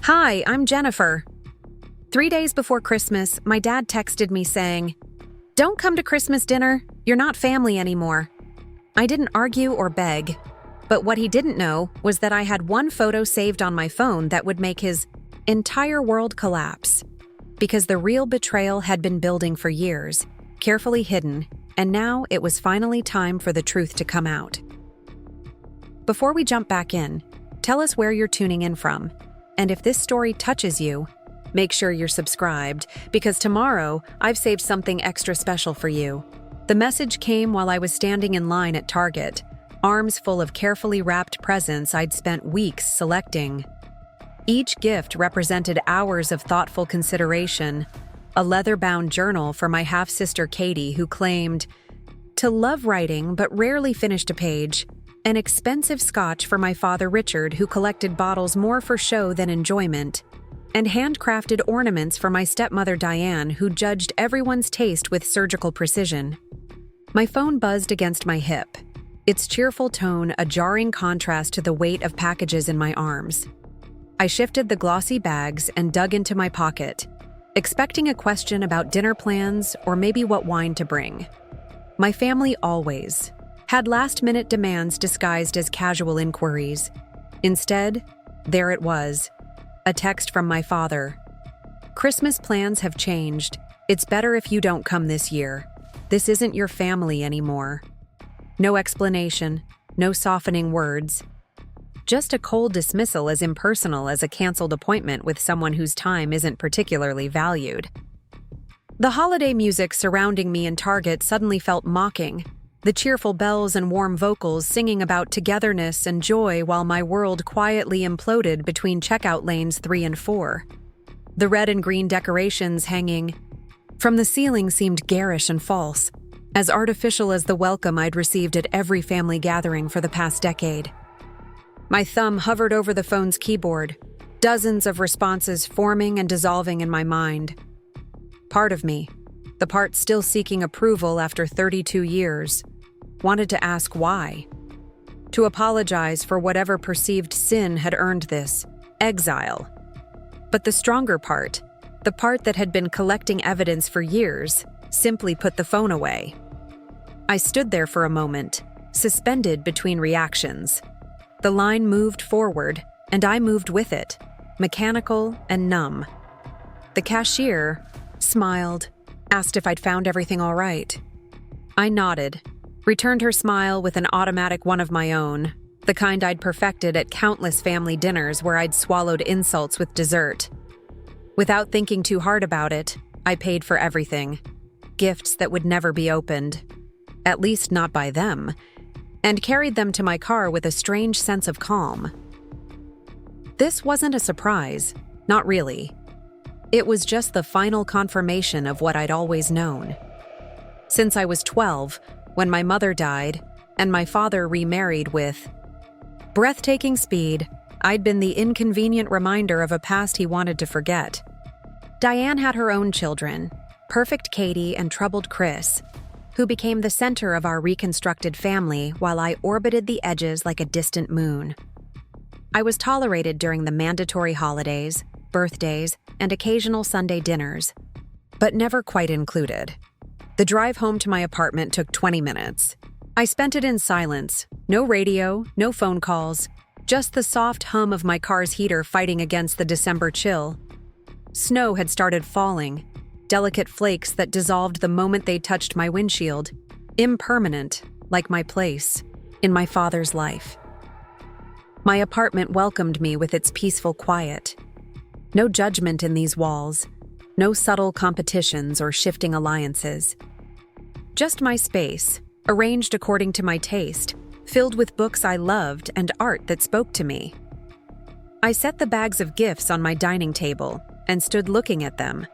Hi, I'm Jennifer. 3 days before Christmas, my dad texted me saying, "Don't come to Christmas dinner, you're not family anymore." I didn't argue or beg, but what he didn't know was that I had one photo saved on my phone that would make his entire world collapse. Because the real betrayal had been building for years, carefully hidden, and now it was finally time for the truth to come out. Before we jump back in, tell us where you're tuning in from. And if this story touches you, make sure you're subscribed, because tomorrow I've saved something extra special for you. The message came while I was standing in line at Target, arms full of carefully wrapped presents I'd spent weeks selecting. Each gift represented hours of thoughtful consideration: a leather-bound journal for my half-sister Katie, who claimed to love writing but rarely finished a page; an expensive scotch for my father Richard, who collected bottles more for show than enjoyment; and handcrafted ornaments for my stepmother Diane, who judged everyone's taste with surgical precision. My phone buzzed against my hip, its cheerful tone a jarring contrast to the weight of packages in my arms. I shifted the glossy bags and dug into my pocket, expecting a question about dinner plans or maybe what wine to bring. My family always had last-minute demands disguised as casual inquiries. Instead, there it was, a text from my father. "Christmas plans have changed. It's better if you don't come this year. This isn't your family anymore." No explanation, no softening words. Just a cold dismissal as impersonal as a canceled appointment with someone whose time isn't particularly valued. The holiday music surrounding me in Target suddenly felt mocking. The cheerful bells and warm vocals singing about togetherness and joy while my world quietly imploded between checkout lanes 3 and 4. The red and green decorations hanging from the ceiling seemed garish and false, as artificial as the welcome I'd received at every family gathering for the past decade. My thumb hovered over the phone's keyboard, dozens of responses forming and dissolving in my mind. Part of me, the part still seeking approval after 32 years, wanted to ask why. To apologize for whatever perceived sin had earned this exile. But the stronger part, the part that had been collecting evidence for years, simply put the phone away. I stood there for a moment, suspended between reactions. The line moved forward, and I moved with it, mechanical and numb. The cashier smiled, asked if I'd found everything all right. I nodded, returned her smile with an automatic one of my own, the kind I'd perfected at countless family dinners where I'd swallowed insults with dessert. Without thinking too hard about it, I paid for everything. Gifts that would never be opened, at least not by them, and carried them to my car with a strange sense of calm. This wasn't a surprise, not really. It was just the final confirmation of what I'd always known. Since I was 12, when my mother died, and my father remarried with breathtaking speed, I'd been the inconvenient reminder of a past he wanted to forget. Diane had her own children, perfect Katie and troubled Chris, who became the center of our reconstructed family while I orbited the edges like a distant moon. I was tolerated during the mandatory holidays, birthdays, and occasional Sunday dinners, but never quite included. The drive home to my apartment took 20 minutes. I spent it in silence, no radio, no phone calls, just the soft hum of my car's heater fighting against the December chill. Snow had started falling, delicate flakes that dissolved the moment they touched my windshield, impermanent, like my place, in my father's life. My apartment welcomed me with its peaceful quiet. No judgment in these walls, no subtle competitions or shifting alliances. Just my space, arranged according to my taste, filled with books I loved and art that spoke to me. I set the bags of gifts on my dining table and stood looking at them,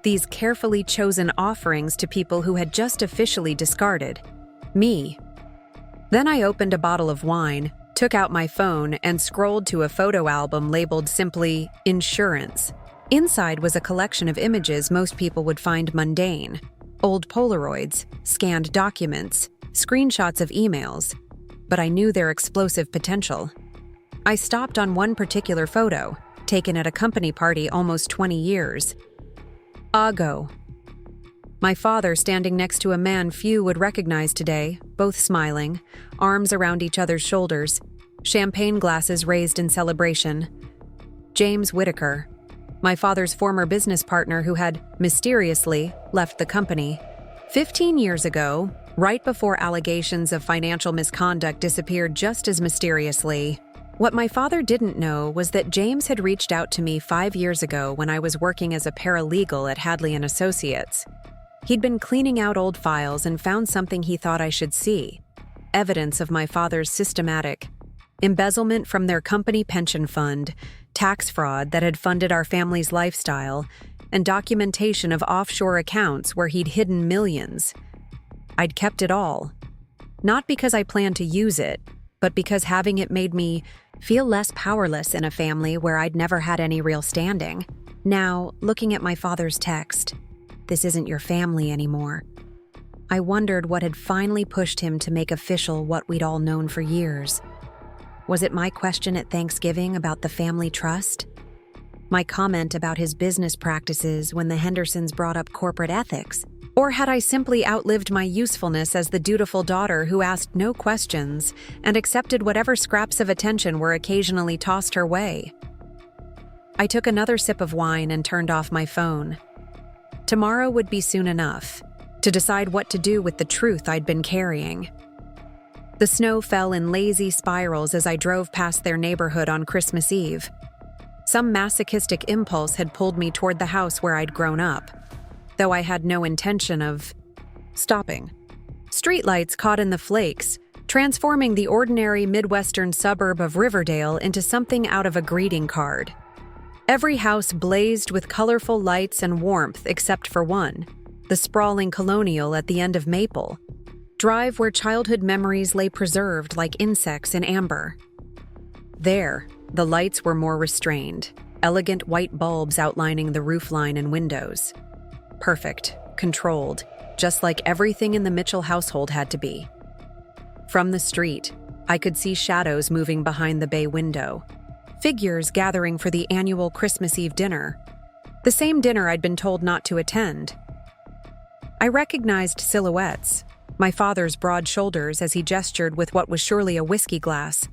these carefully chosen offerings to people who had just officially discarded me. Then I opened a bottle of wine, took out my phone, and scrolled to a photo album labeled simply "Insurance." Inside was a collection of images most people would find mundane: old Polaroids, scanned documents, screenshots of emails, but I knew their explosive potential. I stopped on one particular photo, taken at a company party almost 20 years. Ago. My father standing next to a man few would recognize today, both smiling, arms around each other's shoulders, champagne glasses raised in celebration. James Whitaker, my father's former business partner who had, mysteriously, left the company. 15 years ago, right before allegations of financial misconduct disappeared just as mysteriously. What my father didn't know was that James had reached out to me 5 years ago when I was working as a paralegal at Hadley & Associates. He'd been cleaning out old files and found something he thought I should see. Evidence of my father's systematic embezzlement from their company pension fund, tax fraud that had funded our family's lifestyle, and documentation of offshore accounts where he'd hidden millions. I'd kept it all. Not because I planned to use it, but because having it made me feel less powerless in a family where I'd never had any real standing. Now, looking at my father's text, "This isn't your family anymore," I wondered what had finally pushed him to make official what we'd all known for years. Was it my question at Thanksgiving about the family trust? My comment about his business practices when the Hendersons brought up corporate ethics? Or had I simply outlived my usefulness as the dutiful daughter who asked no questions and accepted whatever scraps of attention were occasionally tossed her way? I took another sip of wine and turned off my phone. Tomorrow would be soon enough to decide what to do with the truth I'd been carrying. The snow fell in lazy spirals as I drove past their neighborhood on Christmas Eve. Some masochistic impulse had pulled me toward the house where I'd grown up, though I had no intention of stopping. Streetlights caught in the flakes, transforming the ordinary Midwestern suburb of Riverdale into something out of a greeting card. Every house blazed with colorful lights and warmth except for one, the sprawling colonial at the end of Maple Drive where childhood memories lay preserved like insects in amber. There, the lights were more restrained, elegant white bulbs outlining the roofline and windows. Perfect, controlled, just like everything in the Mitchell household had to be. From the street, I could see shadows moving behind the bay window, figures gathering for the annual Christmas Eve dinner, the same dinner I'd been told not to attend. I recognized silhouettes, my father's broad shoulders as he gestured with what was surely a whiskey glass,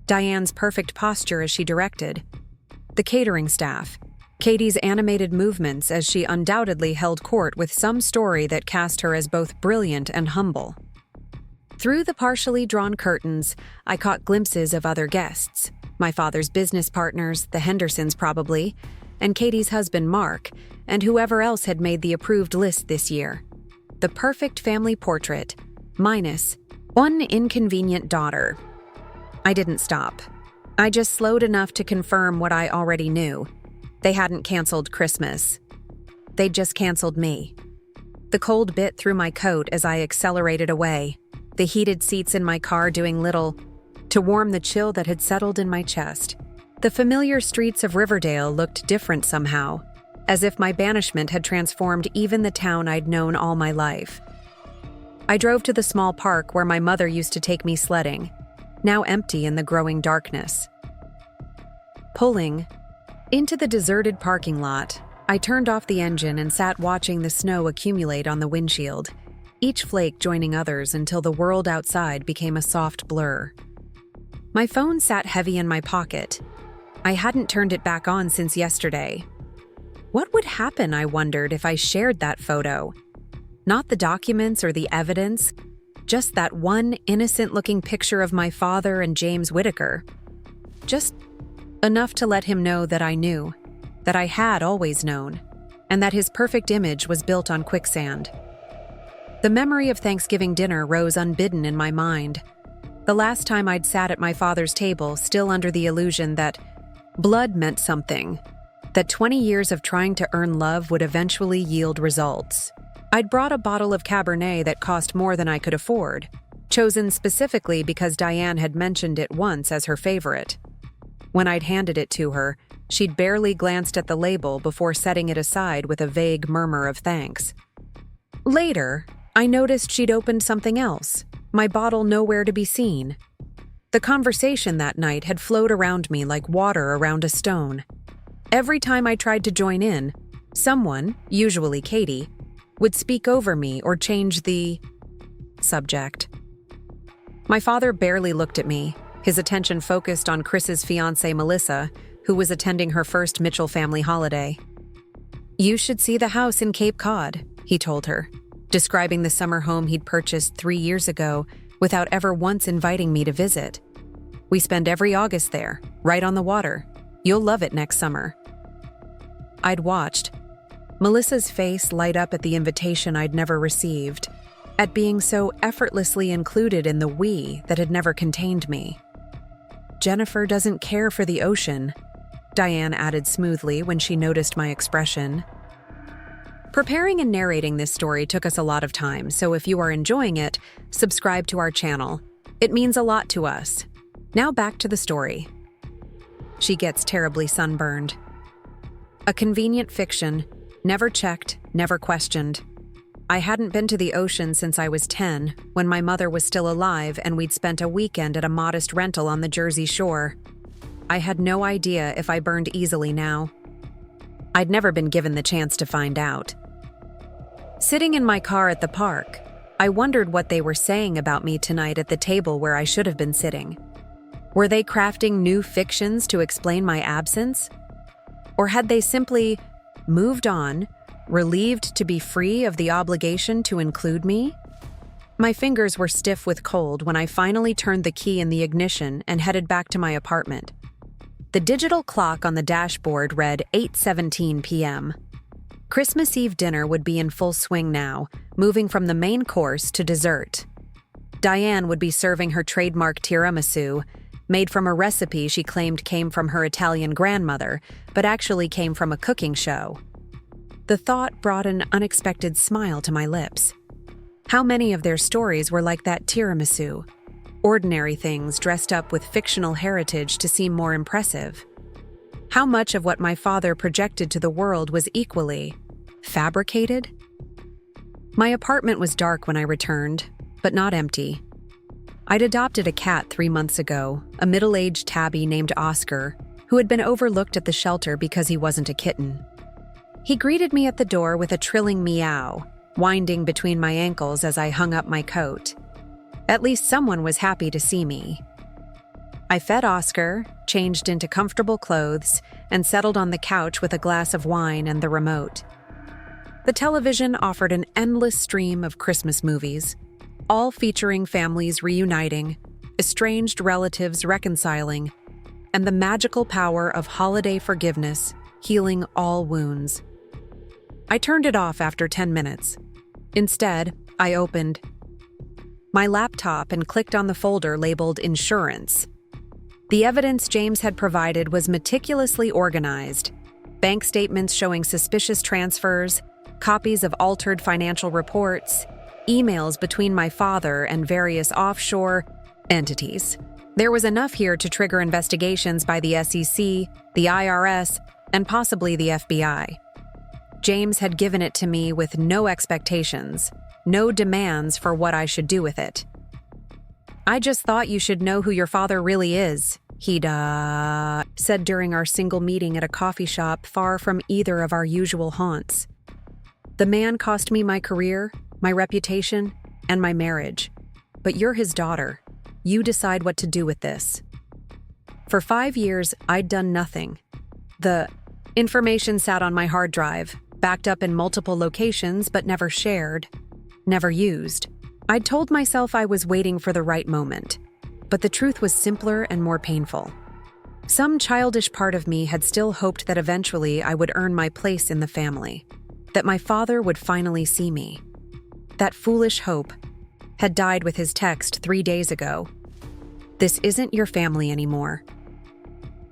Diane's perfect posture as she directed, the catering staff, Katie's animated movements as she undoubtedly held court with some story that cast her as both brilliant and humble. Through the partially drawn curtains, I caught glimpses of other guests, my father's business partners, the Hendersons probably, and Katie's husband Mark, and whoever else had made the approved list this year. The perfect family portrait, minus one inconvenient daughter. I didn't stop. I just slowed enough to confirm what I already knew. They hadn't canceled Christmas. They'd just canceled me. The cold bit through my coat as I accelerated away, the heated seats in my car doing little to warm the chill that had settled in my chest. The familiar streets of Riverdale looked different somehow, as if my banishment had transformed even the town I'd known all my life. I drove to the small park where my mother used to take me sledding, now empty in the growing darkness. Pulling into the deserted parking lot, I turned off the engine and sat watching the snow accumulate on the windshield, each flake joining others until the world outside became a soft blur. My phone sat heavy in my pocket. I hadn't turned it back on since yesterday. What would happen, I wondered, if I shared that photo? Not the documents or the evidence, just that one innocent-looking picture of my father and James Whitaker. Just enough to let him know that I knew, that I had always known, and that his perfect image was built on quicksand. The memory of Thanksgiving dinner rose unbidden in my mind. The last time I'd sat at my father's table, still under the illusion that blood meant something, that 20 years of trying to earn love would eventually yield results. I'd brought a bottle of Cabernet that cost more than I could afford, chosen specifically because Diane had mentioned it once as her favorite. When I'd handed it to her, she'd barely glanced at the label before setting it aside with a vague murmur of thanks. Later, I noticed she'd opened something else, my bottle nowhere to be seen. The conversation that night had flowed around me like water around a stone. Every time I tried to join in, someone, usually Katie, would speak over me or change the subject. My father barely looked at me, his attention focused on Chris's fiancée Melissa, who was attending her first Mitchell family holiday. "You should see the house in Cape Cod," he told her, describing the summer home he'd purchased 3 years ago without ever once inviting me to visit. "We spend every August there, right on the water. You'll love it next summer." I'd watched, Melissa's face light up at the invitation I'd never received, at being so effortlessly included in the we that had never contained me. "Jennifer doesn't care for the ocean," Diane added smoothly when she noticed my expression. Preparing and narrating this story took us a lot of time, so if you are enjoying it, subscribe to our channel. It means a lot to us. Now back to the story. She gets terribly sunburned. A convenient fiction, never checked, never questioned. I hadn't been to the ocean since I was 10, when my mother was still alive and we'd spent a weekend at a modest rental on the Jersey Shore. I had no idea if I burned easily now. I'd never been given the chance to find out. Sitting in my car at the park, I wondered what they were saying about me tonight at the table where I should have been sitting. Were they crafting new fictions to explain my absence? Or had they simply moved on, relieved to be free of the obligation to include me? My fingers were stiff with cold when I finally turned the key in the ignition and headed back to my apartment. The digital clock on the dashboard read 8:17 p.m. Christmas Eve dinner would be in full swing now, moving from the main course to dessert. Diane would be serving her trademark tiramisu, made from a recipe she claimed came from her Italian grandmother, but actually came from a cooking show. The thought brought an unexpected smile to my lips. How many of their stories were like that tiramisu? Ordinary things dressed up with fictional heritage to seem more impressive. How much of what my father projected to the world was equally fabricated? My apartment was dark when I returned, but not empty. I'd adopted a cat 3 months ago, a middle-aged tabby named Oscar, who had been overlooked at the shelter because he wasn't a kitten. He greeted me at the door with a trilling meow, winding between my ankles as I hung up my coat. At least someone was happy to see me. I fed Oscar, changed into comfortable clothes, and settled on the couch with a glass of wine and the remote. The television offered an endless stream of Christmas movies, all featuring families reuniting, estranged relatives reconciling, and the magical power of holiday forgiveness healing all wounds. I turned it off after 10 minutes. Instead, I opened my laptop and clicked on the folder labeled Insurance. The evidence James had provided was meticulously organized: bank statements showing suspicious transfers, copies of altered financial reports, emails between my father and various offshore entities. There was enough here to trigger investigations by the SEC, the IRS, and possibly the FBI. James had given it to me with no expectations, no demands for what I should do with it. "I just thought you should know who your father really is," he'd said during our single meeting at a coffee shop far from either of our usual haunts. "The man cost me my career, my reputation, and my marriage. But you're his daughter. You decide what to do with this." For 5 years, I'd done nothing. The information sat on my hard drive, backed up in multiple locations but never shared, never used. I'd told myself I was waiting for the right moment, but the truth was simpler and more painful. Some childish part of me had still hoped that eventually I would earn my place in the family, that my father would finally see me. That foolish hope had died with his text 3 days ago. "This isn't your family anymore."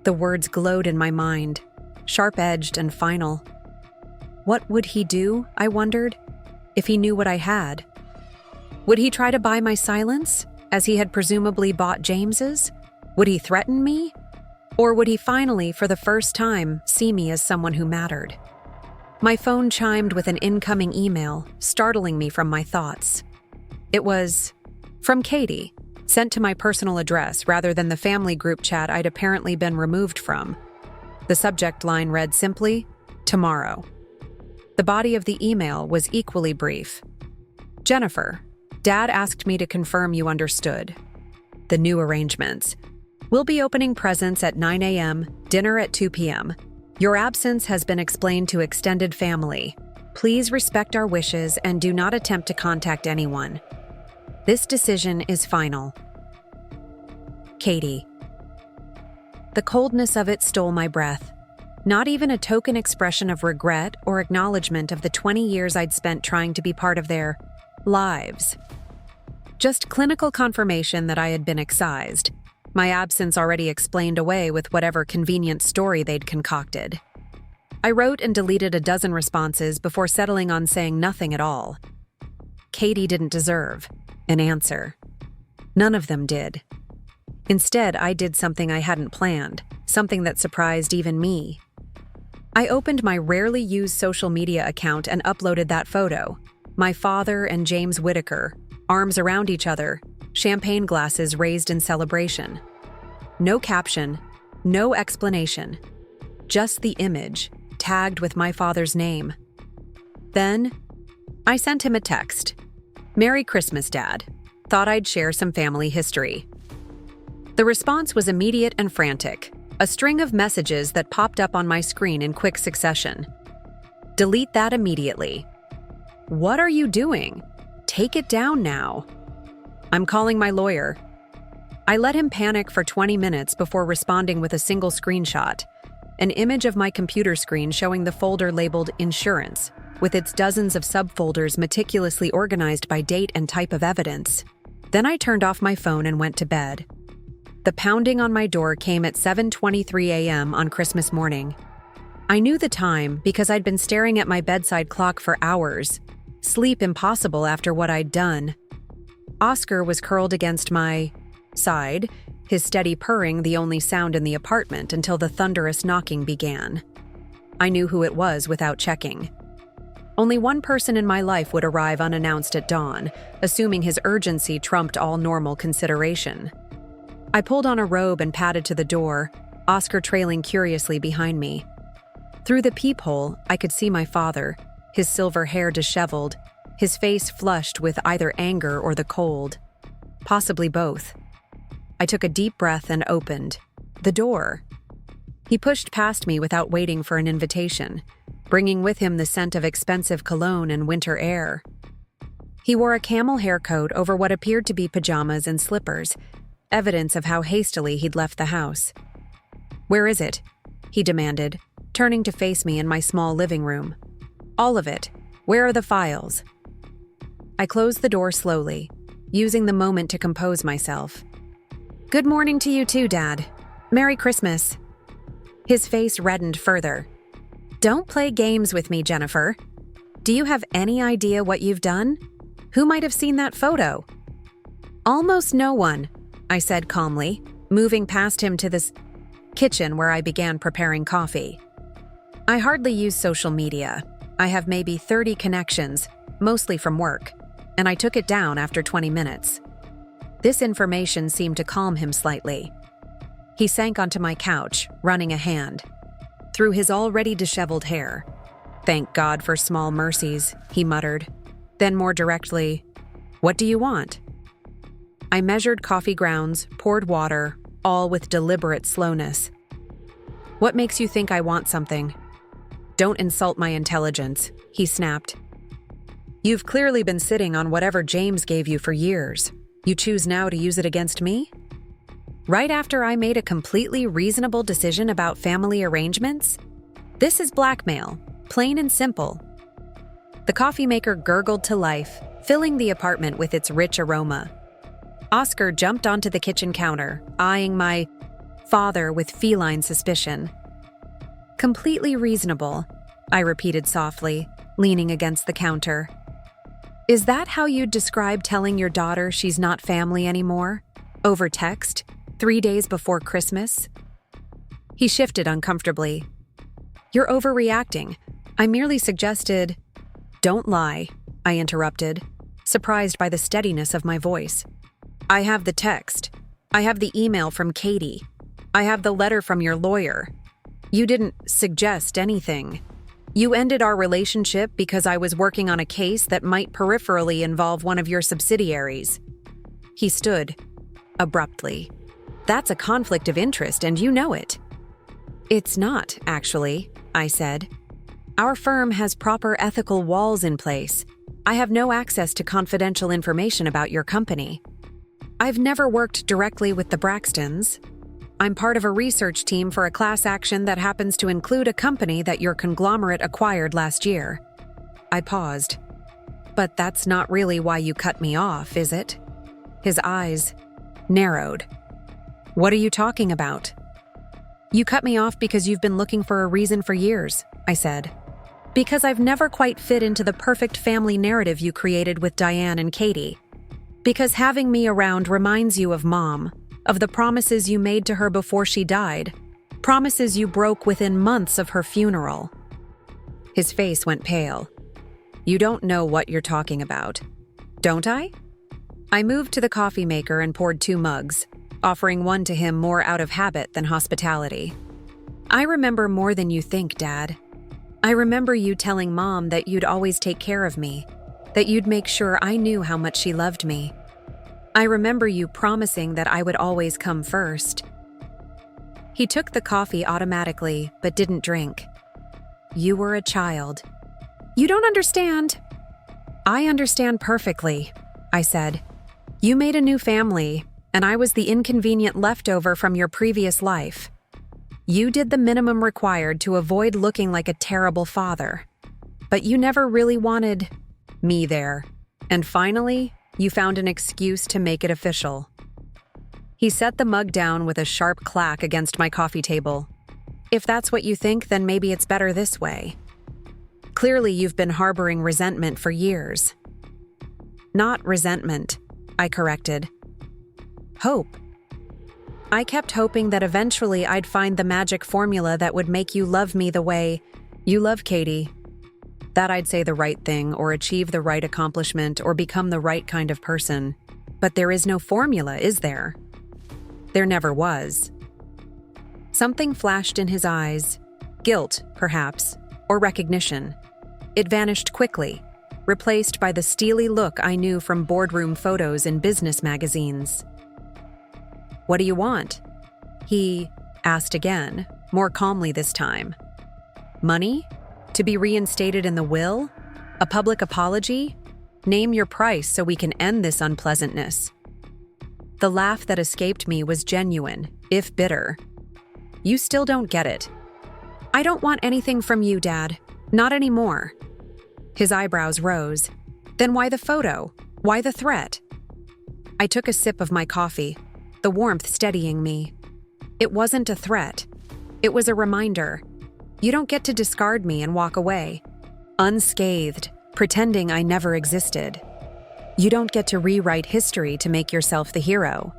The words glowed in my mind, sharp-edged and final. What would he do, I wondered, if he knew what I had? Would he try to buy my silence, as he had presumably bought James's? Would he threaten me? Or would he finally, for the first time, see me as someone who mattered? My phone chimed with an incoming email, startling me from my thoughts. It was from Katie, sent to my personal address rather than the family group chat I'd apparently been removed from. The subject line read simply, "Tomorrow." The body of the email was equally brief. "Jennifer, Dad asked me to confirm you understood. The new arrangements. We'll be opening presents at 9 a.m., dinner at 2 p.m. Your absence has been explained to extended family. Please respect our wishes and do not attempt to contact anyone. This decision is final. Katie." The coldness of it stole my breath. Not even a token expression of regret or acknowledgement of the 20 years I'd spent trying to be part of their lives. Just clinical confirmation that I had been excised, my absence already explained away with whatever convenient story they'd concocted. I wrote and deleted a dozen responses before settling on saying nothing at all. Katie didn't deserve an answer. None of them did. Instead, I did something I hadn't planned, something that surprised even me. I opened my rarely used social media account and uploaded that photo. My father and James Whitaker, arms around each other, champagne glasses raised in celebration. No caption, no explanation. Just the image, tagged with my father's name. Then, I sent him a text. "Merry Christmas, Dad. Thought I'd share some family history." The response was immediate and frantic, a string of messages that popped up on my screen in quick succession. "Delete that immediately." "What are you doing? Take it down now." "I'm calling my lawyer." I let him panic for 20 minutes before responding with a single screenshot, an image of my computer screen showing the folder labeled Insurance, with its dozens of subfolders meticulously organized by date and type of evidence. Then I turned off my phone and went to bed. The pounding on my door came at 7:23 a.m. on Christmas morning. I knew the time because I'd been staring at my bedside clock for hours. Sleep impossible after what I'd done. Oscar was curled against my side, his steady purring the only sound in the apartment until the thunderous knocking began. I knew who it was without checking. Only one person in my life would arrive unannounced at dawn, assuming his urgency trumped all normal consideration. I pulled on a robe and padded to the door, Oscar trailing curiously behind me. Through the peephole, I could see my father, his silver hair disheveled, his face flushed with either anger or the cold. Possibly both. I took a deep breath and opened the door. He pushed past me without waiting for an invitation, bringing with him the scent of expensive cologne and winter air. He wore a camel haircoat over what appeared to be pajamas and slippers, evidence of how hastily he'd left the house. "Where is it?" he demanded, turning to face me in my small living room. "All of it. Where are the files?" I closed the door slowly, using the moment to compose myself. "Good morning to you too, Dad. Merry Christmas." His face reddened further. "Don't play games with me, Jennifer. Do you have any idea what you've done? Who might have seen that photo?" "Almost no one," I said calmly, moving past him to this kitchen where I began preparing coffee. "I hardly use social media. I have maybe 30 connections, mostly from work, and I took it down after 20 minutes. This information seemed to calm him slightly. He sank onto my couch, running a hand through his already disheveled hair. "Thank God for small mercies," he muttered. Then more directly, "What do you want?" I measured coffee grounds, poured water, all with deliberate slowness. "What makes you think I want something?" "Don't insult my intelligence," he snapped. "You've clearly been sitting on whatever James gave you for years. You choose now to use it against me? Right after I made a completely reasonable decision about family arrangements? This is blackmail, plain and simple." The coffee maker gurgled to life, filling the apartment with its rich aroma. Oscar jumped onto the kitchen counter, eyeing my father with feline suspicion. "Completely reasonable," I repeated softly, leaning against the counter. "Is that how you'd describe telling your daughter she's not family anymore? Over text, 3 days before Christmas?" He shifted uncomfortably. "You're overreacting. I merely suggested—" "Don't lie," I interrupted, surprised by the steadiness of my voice. "I have the text. I have the email from Katie. I have the letter from your lawyer. You didn't suggest anything. You ended our relationship because I was working on a case that might peripherally involve one of your subsidiaries. He stood, abruptly. That's a conflict of interest, and you know it. It's not, actually, I said. Our firm has proper ethical walls in place. I have no access to confidential information about your company. I've never worked directly with the Braxtons. I'm part of a research team for a class action that happens to include a company that your conglomerate acquired last year. I paused. But that's not really why you cut me off, is it? His eyes narrowed. What are you talking about? You cut me off because you've been looking for a reason for years, I said. Because I've never quite fit into the perfect family narrative you created with Diane and Katie. Because having me around reminds you of Mom, of the promises you made to her before she died, promises you broke within months of her funeral. His face went pale. You don't know what you're talking about. Don't I? I moved to the coffee maker and poured 2 mugs, offering one to him more out of habit than hospitality. I remember more than you think, Dad. I remember you telling Mom that you'd always take care of me, that you'd make sure I knew how much she loved me. I remember you promising that I would always come first. He took the coffee automatically, but didn't drink. You were a child. You don't understand. I understand perfectly, I said. You made a new family, and I was the inconvenient leftover from your previous life. You did the minimum required to avoid looking like a terrible father. But you never really wanted me there. And finally, you found an excuse to make it official. He set the mug down with a sharp clack against my coffee table. If that's what you think, then maybe it's better this way. Clearly, you've been harboring resentment for years. Not resentment, I corrected. Hope. I kept hoping that eventually I'd find the magic formula that would make you love me the way you love Katie. That I'd say the right thing or achieve the right accomplishment or become the right kind of person. But there is no formula, is there? There never was. Something flashed in his eyes. Guilt, perhaps, or recognition. It vanished quickly, replaced by the steely look I knew from boardroom photos in business magazines. What do you want? He asked again, more calmly this time. Money? To be reinstated in the will? A public apology? Name your price so we can end this unpleasantness. The laugh that escaped me was genuine, if bitter. You still don't get it. I don't want anything from you, Dad. Not anymore. His eyebrows rose. Then why the photo? Why the threat? I took a sip of my coffee, the warmth steadying me. It wasn't a threat. It was a reminder. You don't get to discard me and walk away, unscathed, pretending I never existed. You don't get to rewrite history to make yourself the hero.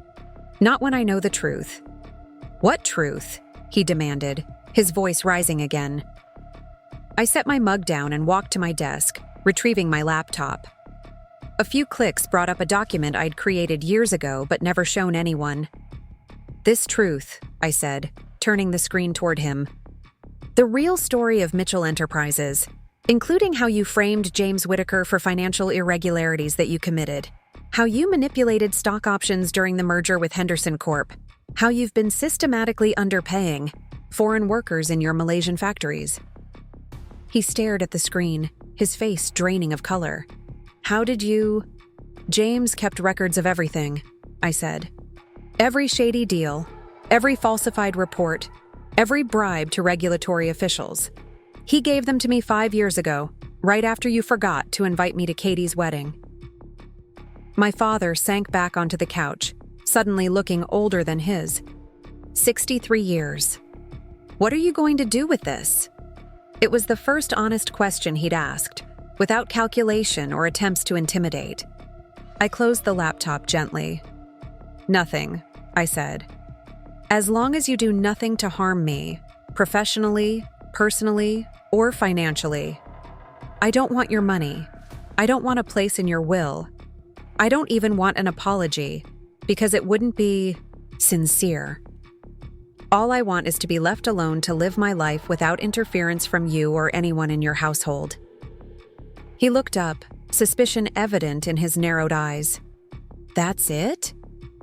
Not when I know the truth. What truth? He demanded, his voice rising again. I set my mug down and walked to my desk, retrieving my laptop. A few clicks brought up a document I'd created years ago but never shown anyone. This truth, I said, turning the screen toward him. The real story of Mitchell Enterprises, including how you framed James Whitaker for financial irregularities that you committed, how you manipulated stock options during the merger with Henderson Corp., how you've been systematically underpaying foreign workers in your Malaysian factories. He stared at the screen, his face draining of color. How did you... James kept records of everything, I said. Every shady deal, every falsified report, every bribe to regulatory officials. He gave them to me 5 years ago, right after you forgot to invite me to Katie's wedding. My father sank back onto the couch, suddenly looking older than his. 63 years. What are you going to do with this? It was the first honest question he'd asked, without calculation or attempts to intimidate. I closed the laptop gently. Nothing, I said. As long as you do nothing to harm me, professionally, personally, or financially. I don't want your money. I don't want a place in your will. I don't even want an apology, because it wouldn't be sincere. All I want is to be left alone to live my life without interference from you or anyone in your household." He looked up, suspicion evident in his narrowed eyes. "That's it?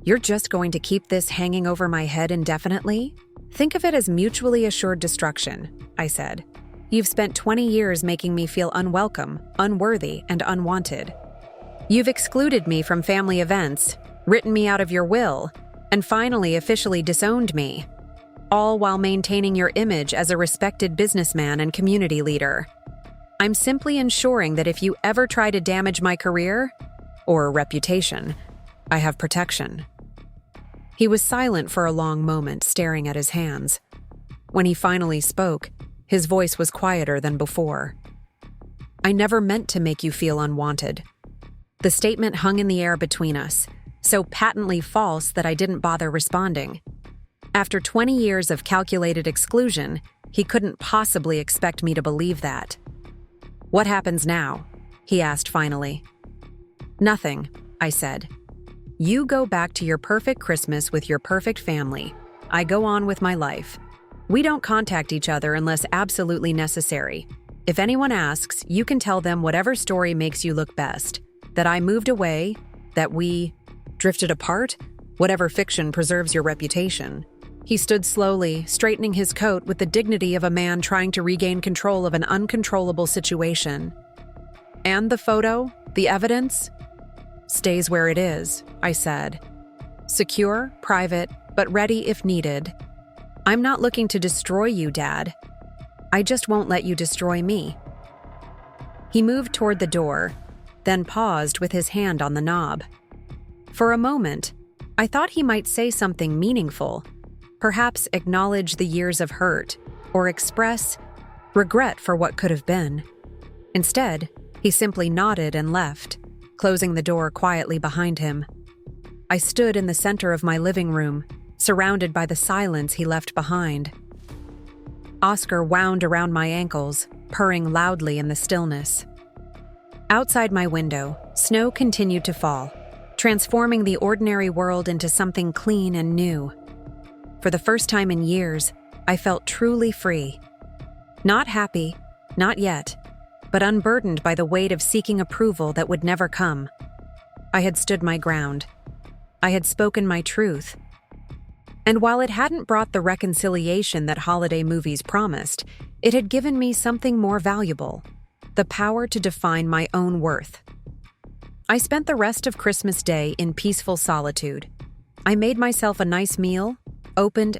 You're just going to keep this hanging over my head indefinitely? Think of it as mutually assured destruction," I said. "You've spent 20 years making me feel unwelcome, unworthy, and unwanted. You've excluded me from family events, written me out of your will, and finally officially disowned me, all while maintaining your image as a respected businessman and community leader. I'm simply ensuring that if you ever try to damage my career or reputation, I have protection." He was silent for a long moment, staring at his hands. When he finally spoke, his voice was quieter than before. "I never meant to make you feel unwanted." The statement hung in the air between us, so patently false that I didn't bother responding. After 20 years of calculated exclusion, he couldn't possibly expect me to believe that. "What happens now?" he asked finally. "Nothing," I said. "You go back to your perfect Christmas with your perfect family. I go on with my life. We don't contact each other unless absolutely necessary. If anyone asks, you can tell them whatever story makes you look best. That I moved away, that we drifted apart, whatever fiction preserves your reputation." He stood slowly, straightening his coat with the dignity of a man trying to regain control of an uncontrollable situation. "And the photo, the evidence?" "Stays where it is," I said. "Secure, private, but ready if needed. I'm not looking to destroy you, Dad. I just won't let you destroy me." He moved toward the door, then paused with his hand on the knob. For a moment, I thought he might say something meaningful, perhaps acknowledge the years of hurt, or express regret for what could have been. Instead, he simply nodded and left, closing the door quietly behind him. I stood in the center of my living room, surrounded by the silence he left behind. Oscar wound around my ankles, purring loudly in the stillness. Outside my window, snow continued to fall, transforming the ordinary world into something clean and new. For the first time in years, I felt truly free. Not happy, not yet, but unburdened by the weight of seeking approval that would never come. I had stood my ground. I had spoken my truth. And while it hadn't brought the reconciliation that holiday movies promised, it had given me something more valuable: the power to define my own worth. I spent the rest of Christmas Day in peaceful solitude. I made myself a nice meal, opened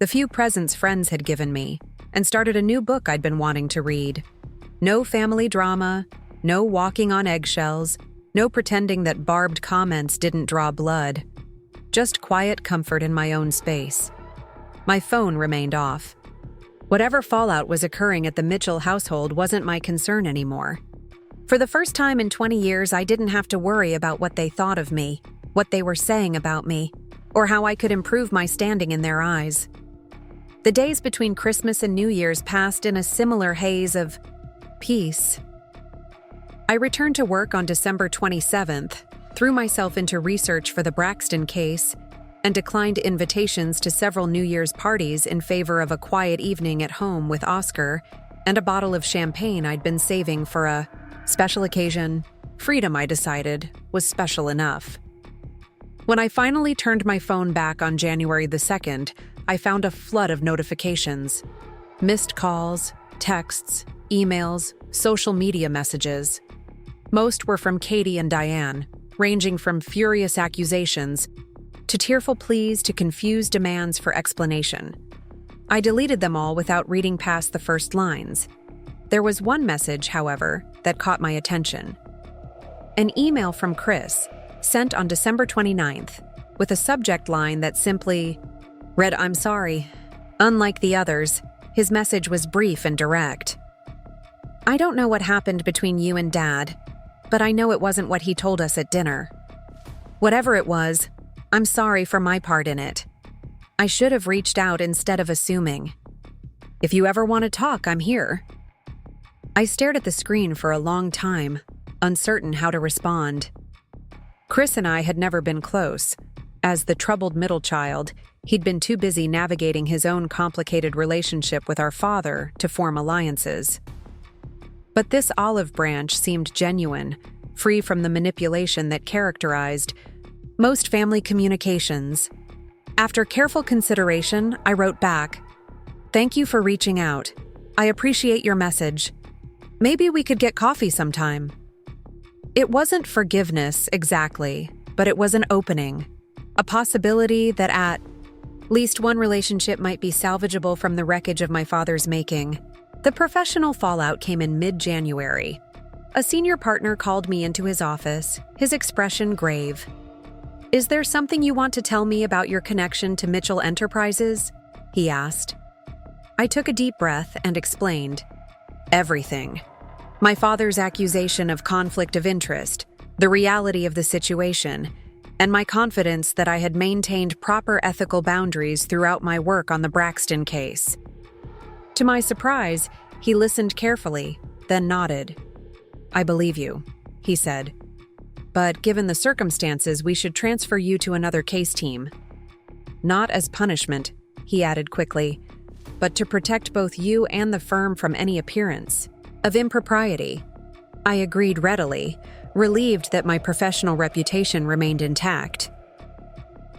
the few presents friends had given me, and started a new book I'd been wanting to read. No family drama, no walking on eggshells, no pretending that barbed comments didn't draw blood. Just quiet comfort in my own space. My phone remained off. Whatever fallout was occurring at the Mitchell household wasn't my concern anymore. For the first time in 20 years, I didn't have to worry about what they thought of me, what they were saying about me, or how I could improve my standing in their eyes. The days between Christmas and New Year's passed in a similar haze of peace. I returned to work on December 27th, threw myself into research for the Braxton case, and declined invitations to several New Year's parties in favor of a quiet evening at home with Oscar and a bottle of champagne I'd been saving for a special occasion. Freedom, I decided, was special enough. When I finally turned my phone back on January the 2nd, I found a flood of notifications. Missed calls, texts, emails, social media messages. Most were from Katie and Diane, ranging from furious accusations to tearful pleas to confused demands for explanation. I deleted them all without reading past the first lines. There was one message, however, that caught my attention. An email from Chris, sent on December 29th, with a subject line that simply read, "I'm sorry." Unlike the others, his message was brief and direct. "I don't know what happened between you and Dad, but I know it wasn't what he told us at dinner. Whatever it was, I'm sorry for my part in it. I should have reached out instead of assuming. If you ever want to talk, I'm here." I stared at the screen for a long time, uncertain how to respond. Chris and I had never been close, As the troubled middle child, he'd been too busy navigating his own complicated relationship with our father to form alliances. But this olive branch seemed genuine, free from the manipulation that characterized most family communications. After careful consideration, I wrote back, "Thank you for reaching out. I appreciate your message. Maybe we could get coffee sometime." It wasn't forgiveness exactly, but it was an opening, a possibility that at least one relationship might be salvageable from the wreckage of my father's making. The professional fallout came in mid-January. A senior partner called me into his office, his expression grave. "Is there something you want to tell me about your connection to Mitchell Enterprises?" he asked. I took a deep breath and explained. Everything. My father's accusation of conflict of interest, the reality of the situation, and my confidence that I had maintained proper ethical boundaries throughout my work on the Braxton case. To my surprise, he listened carefully, then nodded. "I believe you," he said. "But given the circumstances, we should transfer you to another case team. Not as punishment," he added quickly, "but to protect both you and the firm from any appearance of impropriety." I agreed readily, relieved that my professional reputation remained intact.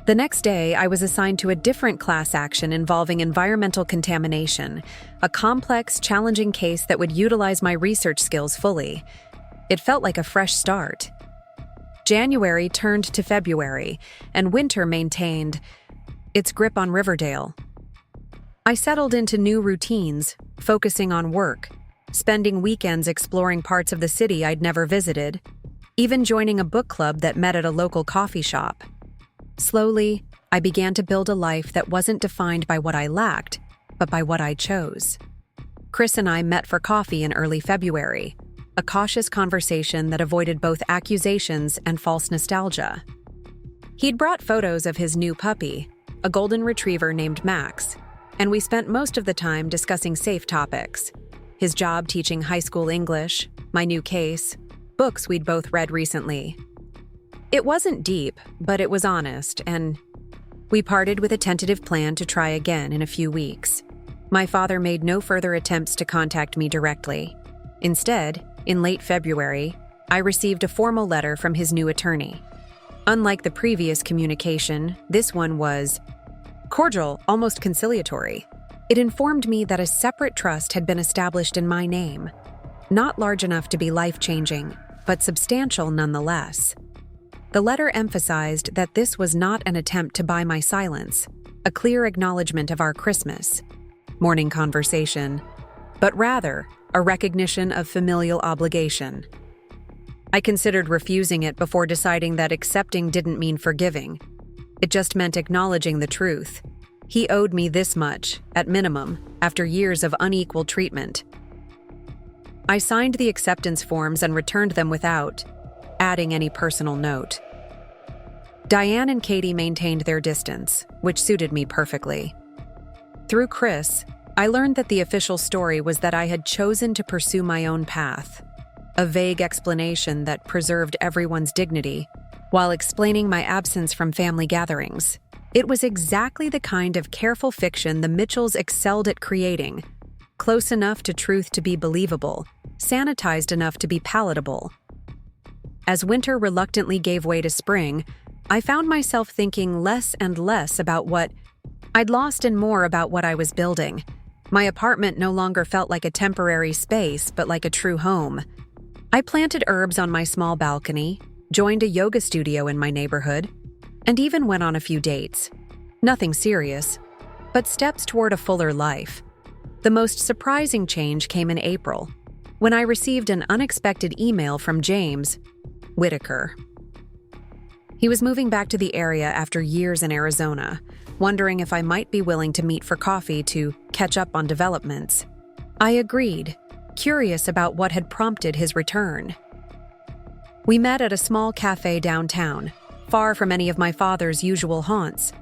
The next day, I was assigned to a different class action involving environmental contamination, a complex, challenging case that would utilize my research skills fully. It felt like a fresh start. January turned to February, and winter maintained its grip on Riverdale. I settled into new routines, focusing on work, spending weekends exploring parts of the city I'd never visited, even joining a book club that met at a local coffee shop. Slowly, I began to build a life that wasn't defined by what I lacked, but by what I chose. Chris and I met for coffee in early February, a cautious conversation that avoided both accusations and false nostalgia. He'd brought photos of his new puppy, a golden retriever named Max, and we spent most of the time discussing safe topics: his job teaching high school English, my new case, books we'd both read recently. It wasn't deep, but it was honest, and we parted with a tentative plan to try again in a few weeks. My father made no further attempts to contact me directly. Instead, in late February, I received a formal letter from his new attorney. Unlike the previous communication, this one was cordial, almost conciliatory. It informed me that a separate trust had been established in my name, not large enough to be life-changing, but substantial nonetheless. The letter emphasized that this was not an attempt to buy my silence, a clear acknowledgement of our Christmas morning conversation, but rather a recognition of familial obligation. I considered refusing it before deciding that accepting didn't mean forgiving. It just meant acknowledging the truth. He owed me this much, at minimum, after years of unequal treatment. I signed the acceptance forms and returned them without adding any personal note. Diane and Katie maintained their distance, which suited me perfectly. Through Chris, I learned that the official story was that I had chosen to pursue my own path, a vague explanation that preserved everyone's dignity, while explaining my absence from family gatherings. It was exactly the kind of careful fiction the Mitchells excelled at creating, close enough to truth to be believable, sanitized enough to be palatable. As winter reluctantly gave way to spring, I found myself thinking less and less about what I'd lost and more about what I was building. My apartment no longer felt like a temporary space, but like a true home. I planted herbs on my small balcony, joined a yoga studio in my neighborhood, and even went on a few dates. Nothing serious, but steps toward a fuller life. The most surprising change came in April, when I received an unexpected email from James Whitaker. He was moving back to the area after years in Arizona, wondering if I might be willing to meet for coffee to catch up on developments. I agreed, curious about what had prompted his return. We met at a small cafe downtown, far from any of my father's usual haunts.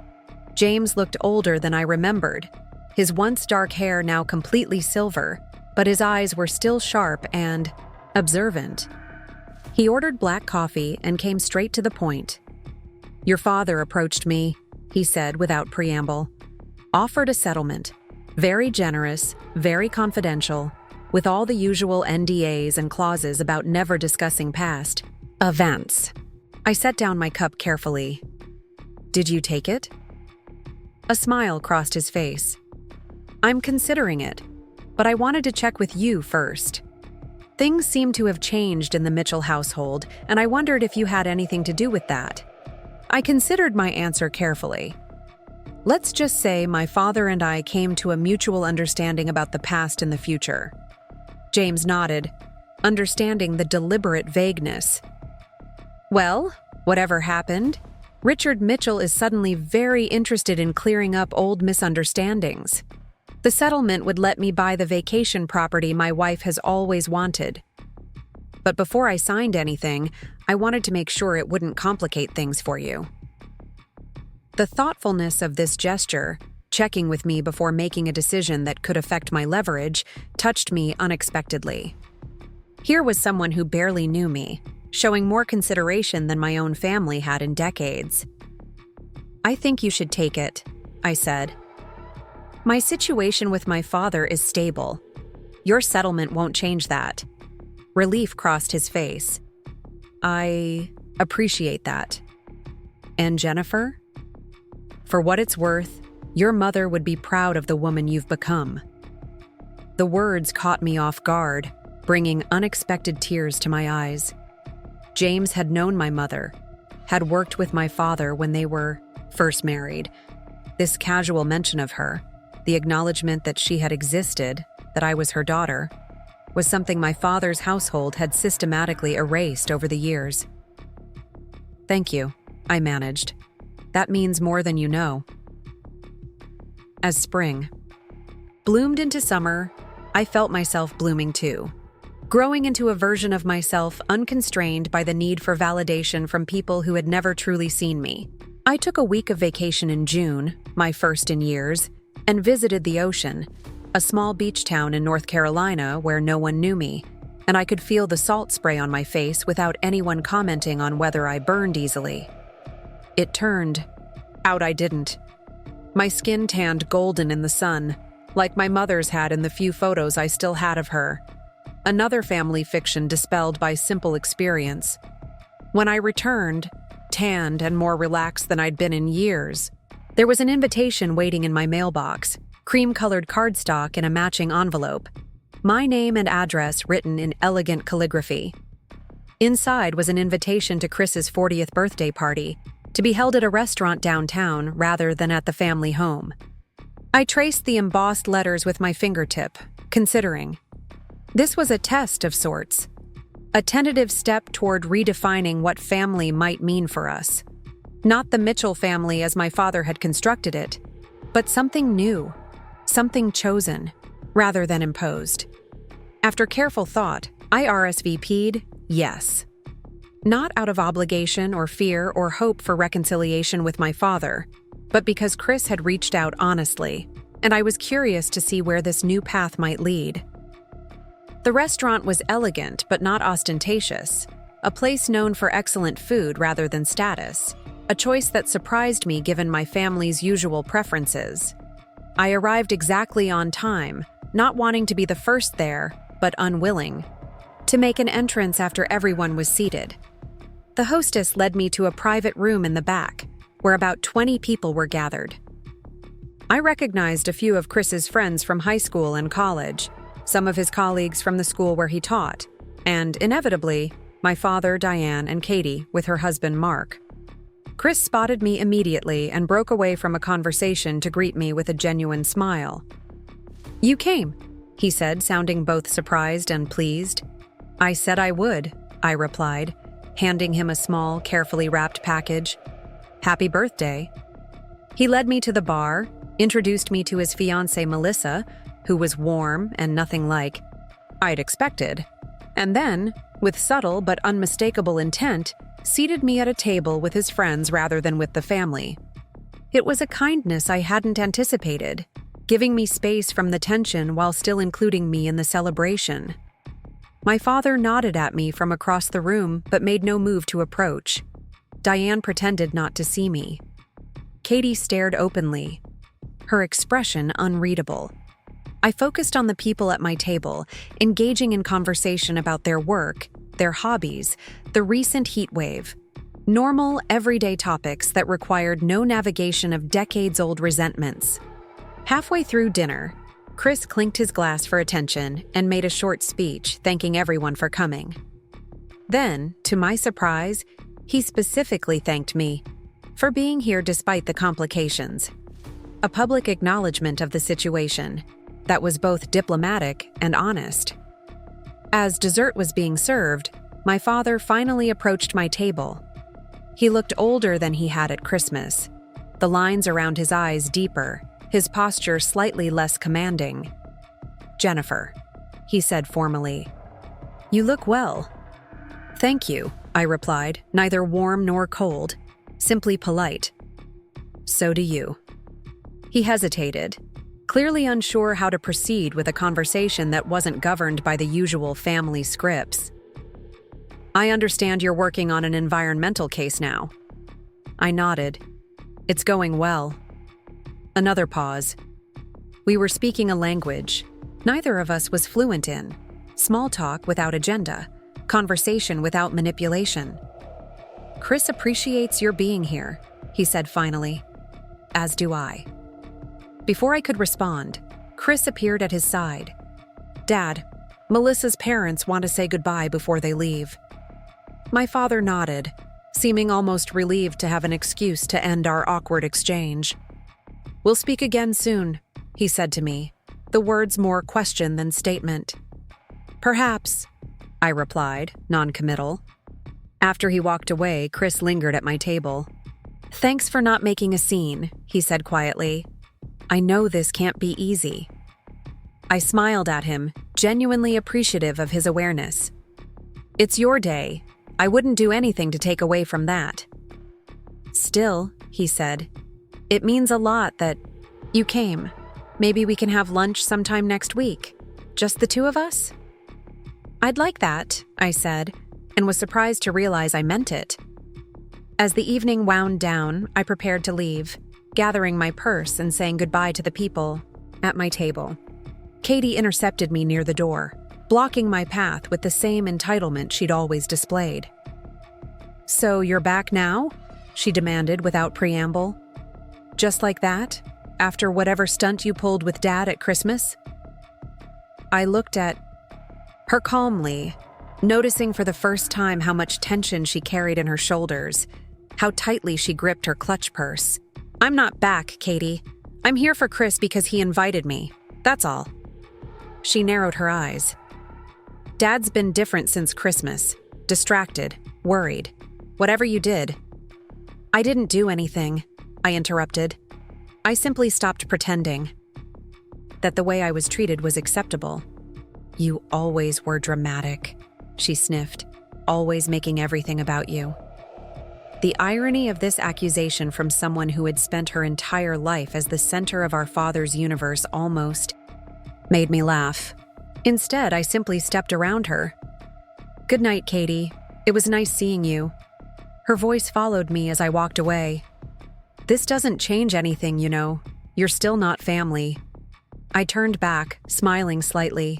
James looked older than I remembered, his once dark hair now completely silver, but his eyes were still sharp and observant. He ordered black coffee and came straight to the point. Your father approached me, he said without preamble. Offered a settlement. Very generous, very confidential, with all the usual NDAs and clauses about never discussing past events. I set down my cup carefully. Did you take it? A smile crossed his face. I'm considering it, but I wanted to check with you first. Things seem to have changed in the Mitchell household, and I wondered if you had anything to do with that. I considered my answer carefully. Let's just say my father and I came to a mutual understanding about the past and the future. James nodded, understanding the deliberate vagueness. Well, whatever happened, Richard Mitchell is suddenly very interested in clearing up old misunderstandings. The settlement would let me buy the vacation property my wife has always wanted. But before I signed anything, I wanted to make sure it wouldn't complicate things for you. The thoughtfulness of this gesture, checking with me before making a decision that could affect my leverage, touched me unexpectedly. Here was someone who barely knew me, showing more consideration than my own family had in decades. I think you should take it, I said. My situation with my father is stable. Your settlement won't change that. Relief crossed his face. I appreciate that. And Jennifer? For what it's worth, your mother would be proud of the woman you've become. The words caught me off guard, bringing unexpected tears to my eyes. James had known my mother, had worked with my father when they were first married. This casual mention of her, the acknowledgement that she had existed, that I was her daughter, was something my father's household had systematically erased over the years. Thank you, I managed. That means more than you know. As spring bloomed into summer, I felt myself blooming too, growing into a version of myself unconstrained by the need for validation from people who had never truly seen me. I took a week of vacation in June, my first in years, and visited the ocean, a small beach town in North Carolina where no one knew me, and I could feel the salt spray on my face without anyone commenting on whether I burned easily. It turned out I didn't. My skin tanned golden in the sun, like my mother's had in the few photos I still had of her. Another family fiction dispelled by simple experience. When I returned, tanned and more relaxed than I'd been in years, there was an invitation waiting in my mailbox, cream-colored cardstock in a matching envelope, my name and address written in elegant calligraphy. Inside was an invitation to Chris's 40th birthday party, to be held at a restaurant downtown rather than at the family home. I traced the embossed letters with my fingertip, considering. This was a test of sorts, a tentative step toward redefining what family might mean for us. Not the Mitchell family as my father had constructed it, but something new, something chosen, rather than imposed. After careful thought, I RSVP'd yes. Not out of obligation or fear or hope for reconciliation with my father, but because Chris had reached out honestly, and I was curious to see where this new path might lead. The restaurant was elegant but not ostentatious, a place known for excellent food rather than status, a choice that surprised me given my family's usual preferences. I arrived exactly on time, not wanting to be the first there, but unwilling to make an entrance after everyone was seated. The hostess led me to a private room in the back, where about 20 people were gathered. I recognized a few of Chris's friends from high school and college, some of his colleagues from the school where he taught, and, inevitably, my father, Diane, and Katie, with her husband, Mark. Chris spotted me immediately and broke away from a conversation to greet me with a genuine smile. "You came," he said, sounding both surprised and pleased. "I said I would," I replied, handing him a small, carefully wrapped package. "Happy birthday." He led me to the bar, introduced me to his fiancée Melissa, who was warm and nothing like I'd expected, and then, with subtle but unmistakable intent, seated me at a table with his friends rather than with the family. It was a kindness I hadn't anticipated, giving me space from the tension while still including me in the celebration. My father nodded at me from across the room but made no move to approach. Diane pretended not to see me. Katie stared openly, her expression unreadable. I focused on the people at my table, engaging in conversation about their work, their hobbies, the recent heat wave. Normal, everyday topics that required no navigation of decades-old resentments. Halfway through dinner, Chris clinked his glass for attention and made a short speech thanking everyone for coming. Then, to my surprise, he specifically thanked me for being here despite the complications. A public acknowledgement of the situation that was both diplomatic and honest. As dessert was being served, my father finally approached my table. He looked older than he had at Christmas, the lines around his eyes deeper, his posture slightly less commanding. "Jennifer," he said formally, "you look well." "Thank you," I replied, neither warm nor cold, simply polite. "So do you." He hesitated, clearly unsure how to proceed with a conversation that wasn't governed by the usual family scripts. "I understand you're working on an environmental case now." I nodded. "It's going well." Another pause. We were speaking a language neither of us was fluent in. Small talk without agenda, conversation without manipulation. "Chris appreciates your being here," he said finally. "As do I." Before I could respond, Chris appeared at his side. "Dad, Melissa's parents want to say goodbye before they leave." My father nodded, seeming almost relieved to have an excuse to end our awkward exchange. "We'll speak again soon," he said to me, the words more question than statement. "Perhaps," I replied, non-committal. After he walked away, Chris lingered at my table. "Thanks for not making a scene," he said quietly. "I know this can't be easy." I smiled at him, genuinely appreciative of his awareness. "It's your day. I wouldn't do anything to take away from that." "Still," he said, "it means a lot that you came. Maybe we can have lunch sometime next week. Just the two of us?" "I'd like that," I said, and was surprised to realize I meant it. As the evening wound down, I prepared to leave, gathering my purse and saying goodbye to the people at my table. Katie intercepted me near the door, blocking my path with the same entitlement she'd always displayed. "So you're back now?" she demanded without preamble. "Just like that? After whatever stunt you pulled with Dad at Christmas?" I looked at her calmly, noticing for the first time how much tension she carried in her shoulders, how tightly she gripped her clutch purse. "I'm not back, Katie. I'm here for Chris because he invited me. That's all." She narrowed her eyes. "Dad's been different since Christmas. Distracted, worried. Whatever you did." "I didn't do anything," I interrupted. "I simply stopped pretending that the way I was treated was acceptable." "You always were dramatic," she sniffed, "always making everything about you." The irony of this accusation from someone who had spent her entire life as the center of our father's universe almost made me laugh. Instead, I simply stepped around her. "Good night, Katie. It was nice seeing you." Her voice followed me as I walked away. "This doesn't change anything, you know. You're still not family." I turned back, smiling slightly.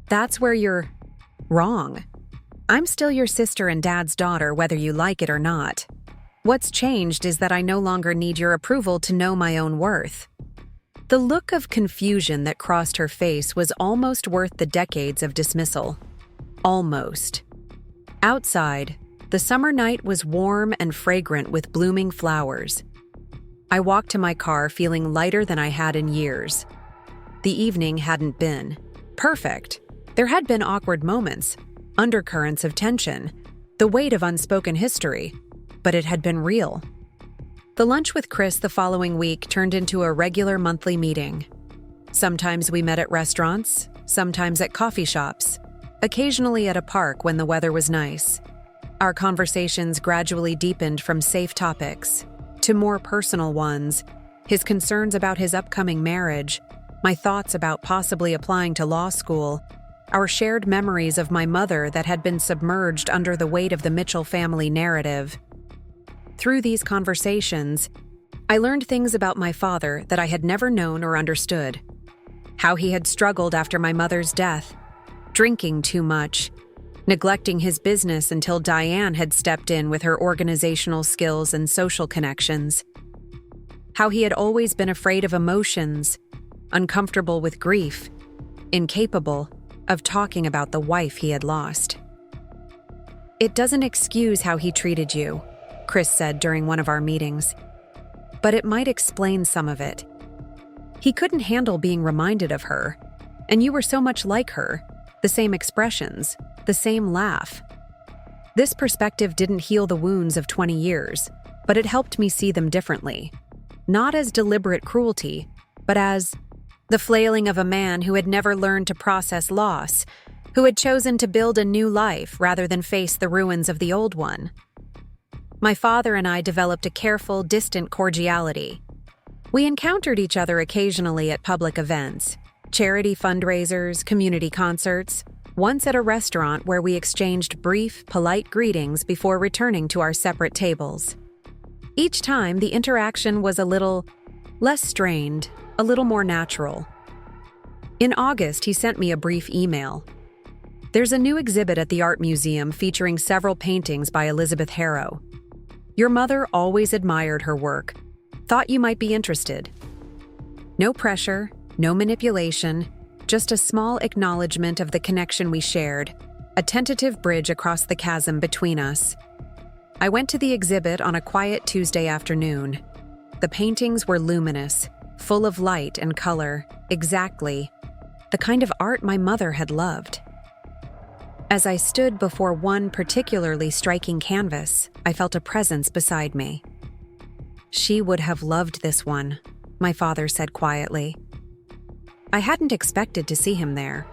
"That's where you're wrong. I'm still your sister and Dad's daughter, whether you like it or not. What's changed is that I no longer need your approval to know my own worth." The look of confusion that crossed her face was almost worth the decades of dismissal. Almost. Outside, the summer night was warm and fragrant with blooming flowers. I walked to my car feeling lighter than I had in years. The evening hadn't been perfect. There had been awkward moments, undercurrents of tension, the weight of unspoken history, but it had been real. The lunch with Chris the following week turned into a regular monthly meeting. Sometimes we met at restaurants, sometimes at coffee shops, occasionally at a park when the weather was nice. Our conversations gradually deepened from safe topics to more personal ones, his concerns about his upcoming marriage, my thoughts about possibly applying to law school, our shared memories of my mother that had been submerged under the weight of the Mitchell family narrative. through these conversations, I learned things about my father that I had never known or understood. How he had struggled after my mother's death, drinking too much, neglecting his business until Diane had stepped in with her organizational skills and social connections. How he had always been afraid of emotions, uncomfortable with grief, incapable of talking about the wife he had lost. "It doesn't excuse how he treated you," Chris said during one of our meetings, "but it might explain some of it. He couldn't handle being reminded of her, and you were so much like her, the same expressions, the same laugh. This perspective didn't heal the wounds of 20 years, but it helped me see them differently. Not as deliberate cruelty, but as the flailing of a man who had never learned to process loss, who had chosen to build a new life rather than face the ruins of the old one." My father and I developed a careful, distant cordiality. We encountered each other occasionally at public events, charity fundraisers, community concerts, once at a restaurant where we exchanged brief, polite greetings before returning to our separate tables. Each time, the interaction was a little less strained, a little more natural. In August, he sent me a brief email. "There's a new exhibit at the Art Museum featuring several paintings by Elizabeth Harrow. Your mother always admired her work. Thought you might be interested." No pressure, no manipulation, just a small acknowledgement of the connection we shared, a tentative bridge across the chasm between us. I went to the exhibit on a quiet Tuesday afternoon. The paintings were luminous, full of light and color, exactly the kind of art my mother had loved. As I stood before one particularly striking canvas, I felt a presence beside me. "She would have loved this one," my father said quietly. I hadn't expected to see him there,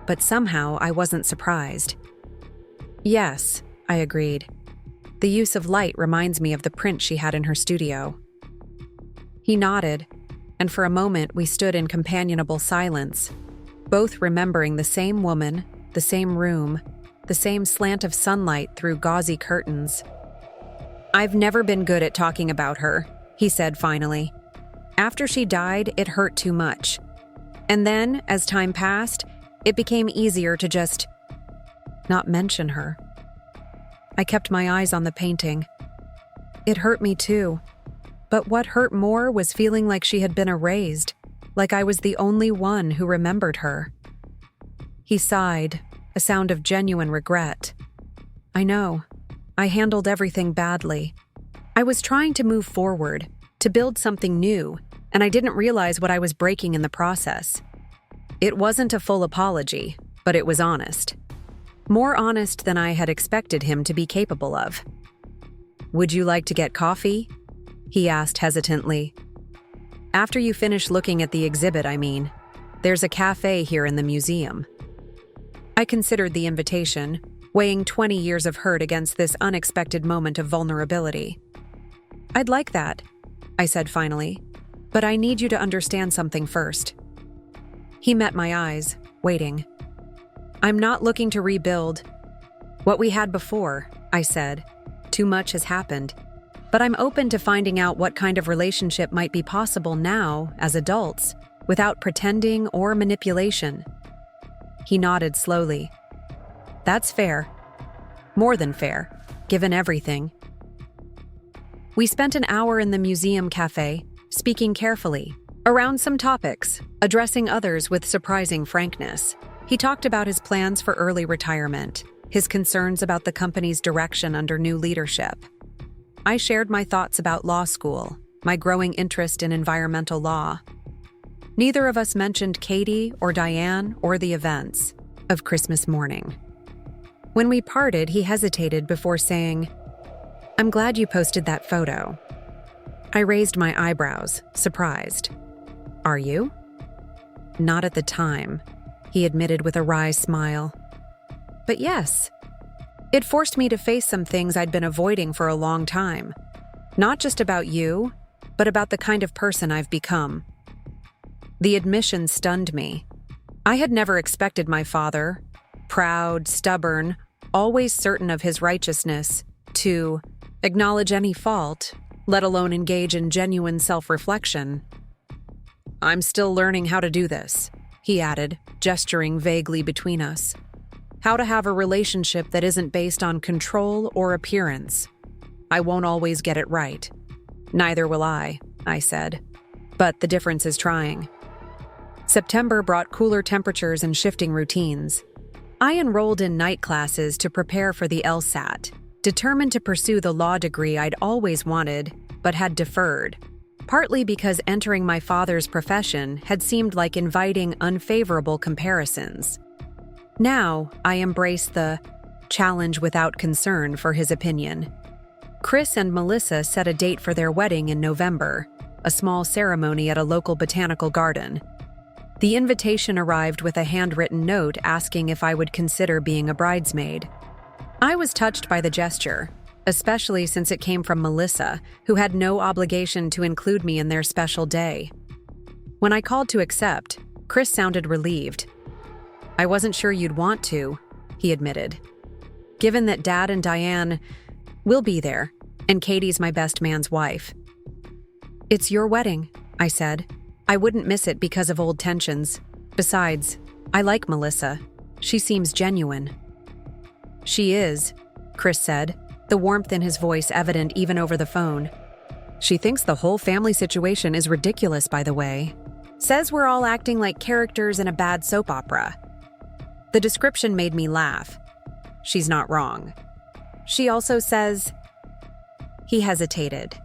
but somehow I wasn't surprised. "Yes," I agreed. "The use of light reminds me of the print she had in her studio." He nodded, and for a moment we stood in companionable silence, both remembering the same woman, the same room, the same slant of sunlight through gauzy curtains. "I've never been good at talking about her," he said finally. "After she died, it hurt too much. And then, as time passed, it became easier to just not mention her." I kept my eyes on the painting. It hurt me too. But what hurt more was feeling like she had been erased, like I was the only one who remembered her. He sighed, a sound of genuine regret. "I know. I handled everything badly. I was trying to move forward, to build something new, and I didn't realize what I was breaking in the process." It wasn't a full apology, but it was honest. More honest than I had expected him to be capable of. "Would you like to get coffee?" he asked hesitantly. "After you finish looking at the exhibit, I mean. There's a cafe here in the museum." I considered the invitation, weighing 20 years of hurt against this unexpected moment of vulnerability. "I'd like that," I said finally, "but I need you to understand something first." He met my eyes, waiting. "I'm not looking to rebuild what we had before," I said. "Too much has happened. But I'm open to finding out what kind of relationship might be possible now, as adults, without pretending or manipulation." He nodded slowly. "That's fair. More than fair, given everything." We spent an hour in the museum cafe, speaking carefully, around some topics, addressing others with surprising frankness. He talked about his plans for early retirement, his concerns about the company's direction under new leadership. I shared my thoughts about law school, my growing interest in environmental law. Neither of us mentioned Katie or Diane or the events of Christmas morning. When we parted, he hesitated before saying, "I'm glad you posted that photo." I raised my eyebrows, surprised. "Are you?" "Not at the time," he admitted with a wry smile. "But yes. It forced me to face some things I'd been avoiding for a long time. Not just about you, but about the kind of person I've become." The admission stunned me. I had never expected my father, proud, stubborn, always certain of his righteousness, to acknowledge any fault, let alone engage in genuine self-reflection. I'm still learning how to do this, he added, gesturing vaguely between us. How to have a relationship that isn't based on control or appearance. I won't always get it right. Neither will I said. But the difference is trying. September brought cooler temperatures and shifting routines. I enrolled in night classes to prepare for the LSAT, determined to pursue the law degree I'd always wanted, but had deferred, partly because entering my father's profession had seemed like inviting unfavorable comparisons. Now, I embraced the challenge without concern for his opinion. Chris and Melissa set a date for their wedding in November, a small ceremony at a local botanical garden. The invitation arrived with a handwritten note asking if I would consider being a bridesmaid. I was touched by the gesture, especially since it came from Melissa, who had no obligation to include me in their special day. When I called to accept, Chris sounded relieved. I wasn't sure you'd want to, he admitted. Given that Dad and Diane will be there, and Katie's my best man's wife. It's your wedding, I said. I wouldn't miss it because of old tensions. Besides, I like Melissa. She seems genuine. She is, Chris said, the warmth in his voice evident even over the phone. She thinks the whole family situation is ridiculous, by the way. Says we're all acting like characters in a bad soap opera. The description made me laugh. She's not wrong. She also says... He hesitated.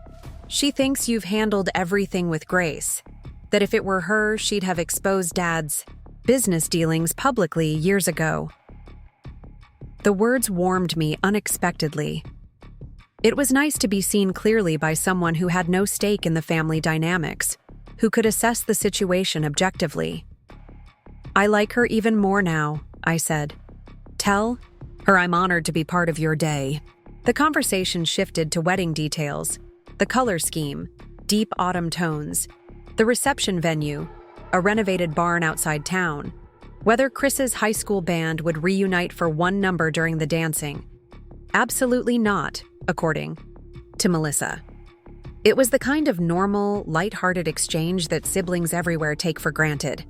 She thinks you've handled everything with grace. That if it were her, she'd have exposed Dad's business dealings publicly years ago. The words warmed me unexpectedly. It was nice to be seen clearly by someone who had no stake in the family dynamics, who could assess the situation objectively. I like her even more now, I said. Tell her I'm honored to be part of your day. The conversation shifted to wedding details, the color scheme, deep autumn tones, the reception venue, a renovated barn outside town, whether Chris's high school band would reunite for one number during the dancing. Absolutely not, according to Melissa. It was the kind of normal, lighthearted exchange that siblings everywhere take for granted.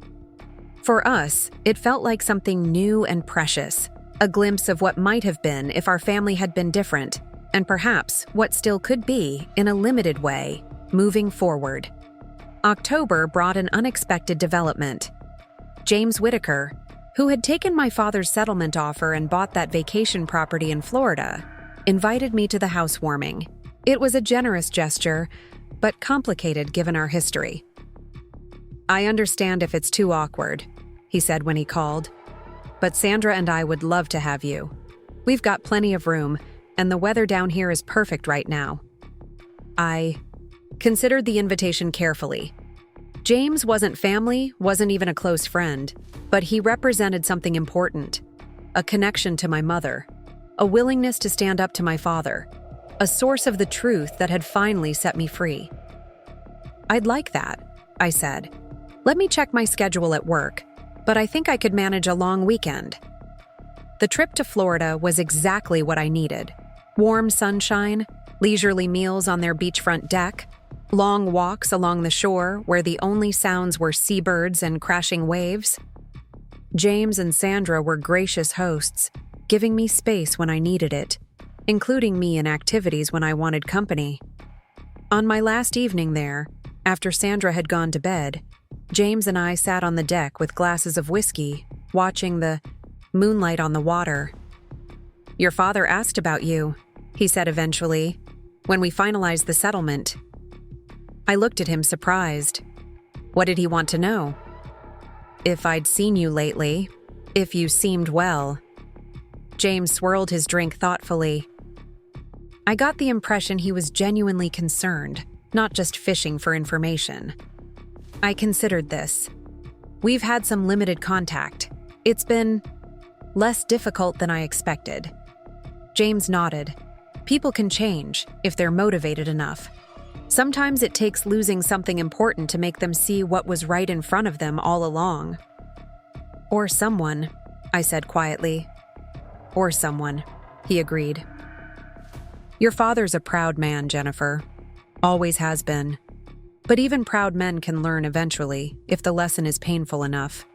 For us, it felt like something new and precious, a glimpse of what might have been if our family had been different, and perhaps what still could be, in a limited way, moving forward. October brought an unexpected development. James Whitaker, who had taken my father's settlement offer and bought that vacation property in Florida, invited me to the housewarming. It was a generous gesture, but complicated given our history. I understand if it's too awkward, he said when he called, but Sandra and I would love to have you. We've got plenty of room, and the weather down here is perfect right now. I considered the invitation carefully. James wasn't family, wasn't even a close friend, but he represented something important, a connection to my mother, a willingness to stand up to my father, a source of the truth that had finally set me free. I'd like that, I said. Let me check my schedule at work, but I think I could manage a long weekend. The trip to Florida was exactly what I needed. Warm sunshine, leisurely meals on their beachfront deck, long walks along the shore where the only sounds were seabirds and crashing waves. James and Sandra were gracious hosts, giving me space when I needed it, including me in activities when I wanted company. On my last evening there, after Sandra had gone to bed, James and I sat on the deck with glasses of whiskey, watching the moonlight on the water. Your father asked about you, he said eventually, when we finalized the settlement. I looked at him surprised. What did he want to know? If I'd seen you lately, if you seemed well. James swirled his drink thoughtfully. I got the impression he was genuinely concerned, not just fishing for information. I considered this. We've had some limited contact. It's been less difficult than I expected. James nodded. People can change if they're motivated enough. Sometimes it takes losing something important to make them see what was right in front of them all along. Or someone, I said quietly. Or someone, he agreed. Your father's a proud man, Jennifer. Always has been. But even proud men can learn eventually, if the lesson is painful enough.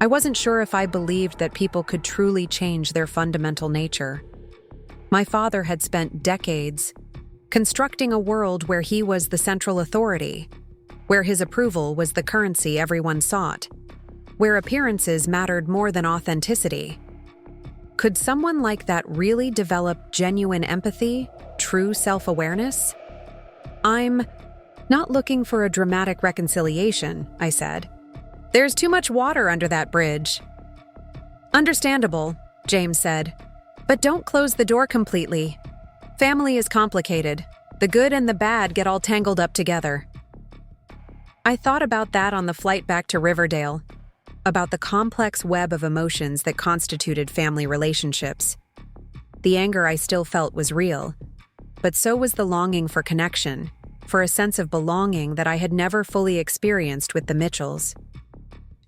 I wasn't sure if I believed that people could truly change their fundamental nature. My father had spent decades constructing a world where he was the central authority, where his approval was the currency everyone sought, where appearances mattered more than authenticity. Could someone like that really develop genuine empathy, true self-awareness? I'm not looking for a dramatic reconciliation, I said. There's too much water under that bridge. Understandable, James said. But don't close the door completely. Family is complicated. The good and the bad get all tangled up together. I thought about that on the flight back to Riverdale, about the complex web of emotions that constituted family relationships. The anger I still felt was real, but so was the longing for connection, for a sense of belonging that I had never fully experienced with the Mitchells.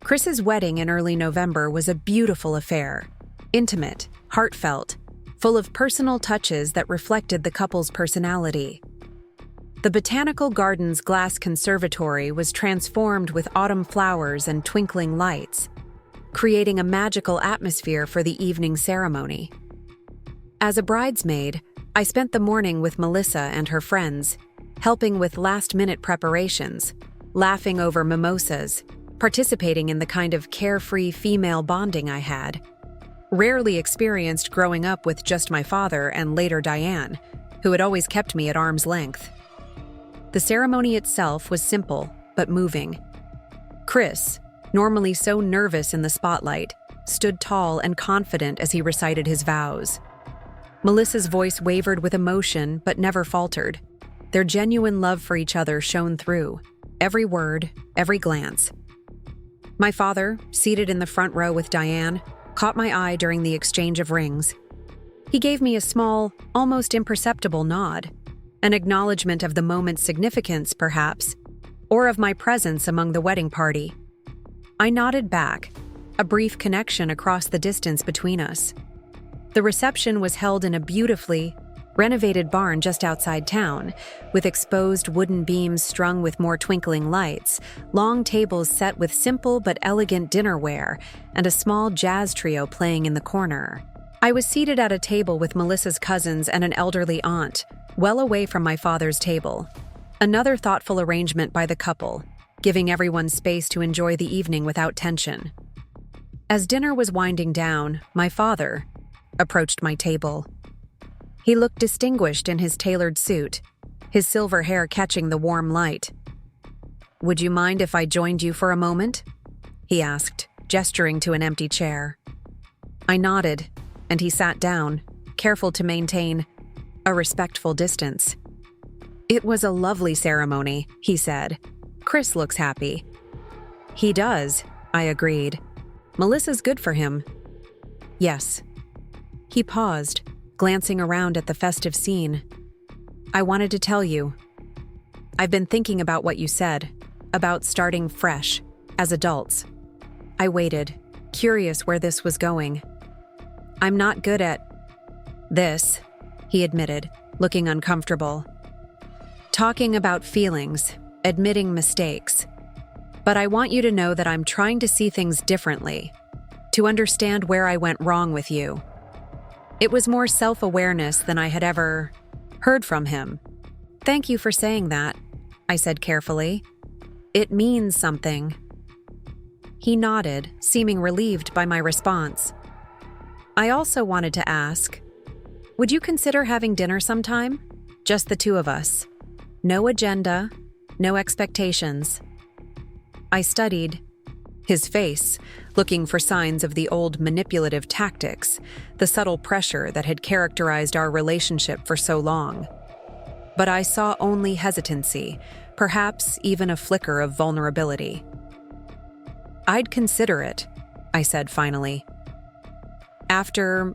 Chris's wedding in early November was a beautiful affair, intimate, heartfelt, full of personal touches that reflected the couple's personality. The Botanical Gardens glass conservatory was transformed with autumn flowers and twinkling lights, creating a magical atmosphere for the evening ceremony. As a bridesmaid, I spent the morning with Melissa and her friends, helping with last-minute preparations, laughing over mimosas, participating in the kind of carefree female bonding I had rarely experienced growing up with just my father and later Diane, who had always kept me at arm's length. The ceremony itself was simple but moving. Chris, normally so nervous in the spotlight, stood tall and confident as he recited his vows. Melissa's voice wavered with emotion but never faltered. Their genuine love for each other shone through, every word, every glance. My father, seated in the front row with Diane, caught my eye during the exchange of rings. He gave me a small, almost imperceptible nod, an acknowledgement of the moment's significance, perhaps, or of my presence among the wedding party. I nodded back, a brief connection across the distance between us. The reception was held in a beautifully renovated barn just outside town, with exposed wooden beams strung with more twinkling lights, long tables set with simple but elegant dinnerware, and a small jazz trio playing in the corner. I was seated at a table with Melissa's cousins and an elderly aunt, well away from my father's table. Another thoughtful arrangement by the couple, giving everyone space to enjoy the evening without tension. As dinner was winding down, my father approached my table. He looked distinguished in his tailored suit, his silver hair catching the warm light. "Would you mind if I joined you for a moment?" he asked, gesturing to an empty chair. I nodded, and he sat down, careful to maintain a respectful distance. "It was a lovely ceremony," he said. "Chris looks happy." "He does," I agreed. "Melissa's good for him." "Yes." He paused, glancing around at the festive scene. "I wanted to tell you. I've been thinking about what you said, about starting fresh, as adults." I waited, curious where this was going. "I'm not good at this," he admitted, looking uncomfortable. "Talking about feelings, admitting mistakes. But I want you to know that I'm trying to see things differently, to understand where I went wrong with you." It was more self-awareness than I had ever heard from him. "Thank you for saying that," I said carefully. "It means something." He nodded, seeming relieved by my response. I also wanted to ask, would you consider having dinner sometime? Just the two of us. No agenda, no expectations. I studied his face, looking for signs of the old manipulative tactics, the subtle pressure that had characterized our relationship for so long. But I saw only hesitancy, perhaps even a flicker of vulnerability. "I'd consider it," I said finally. "After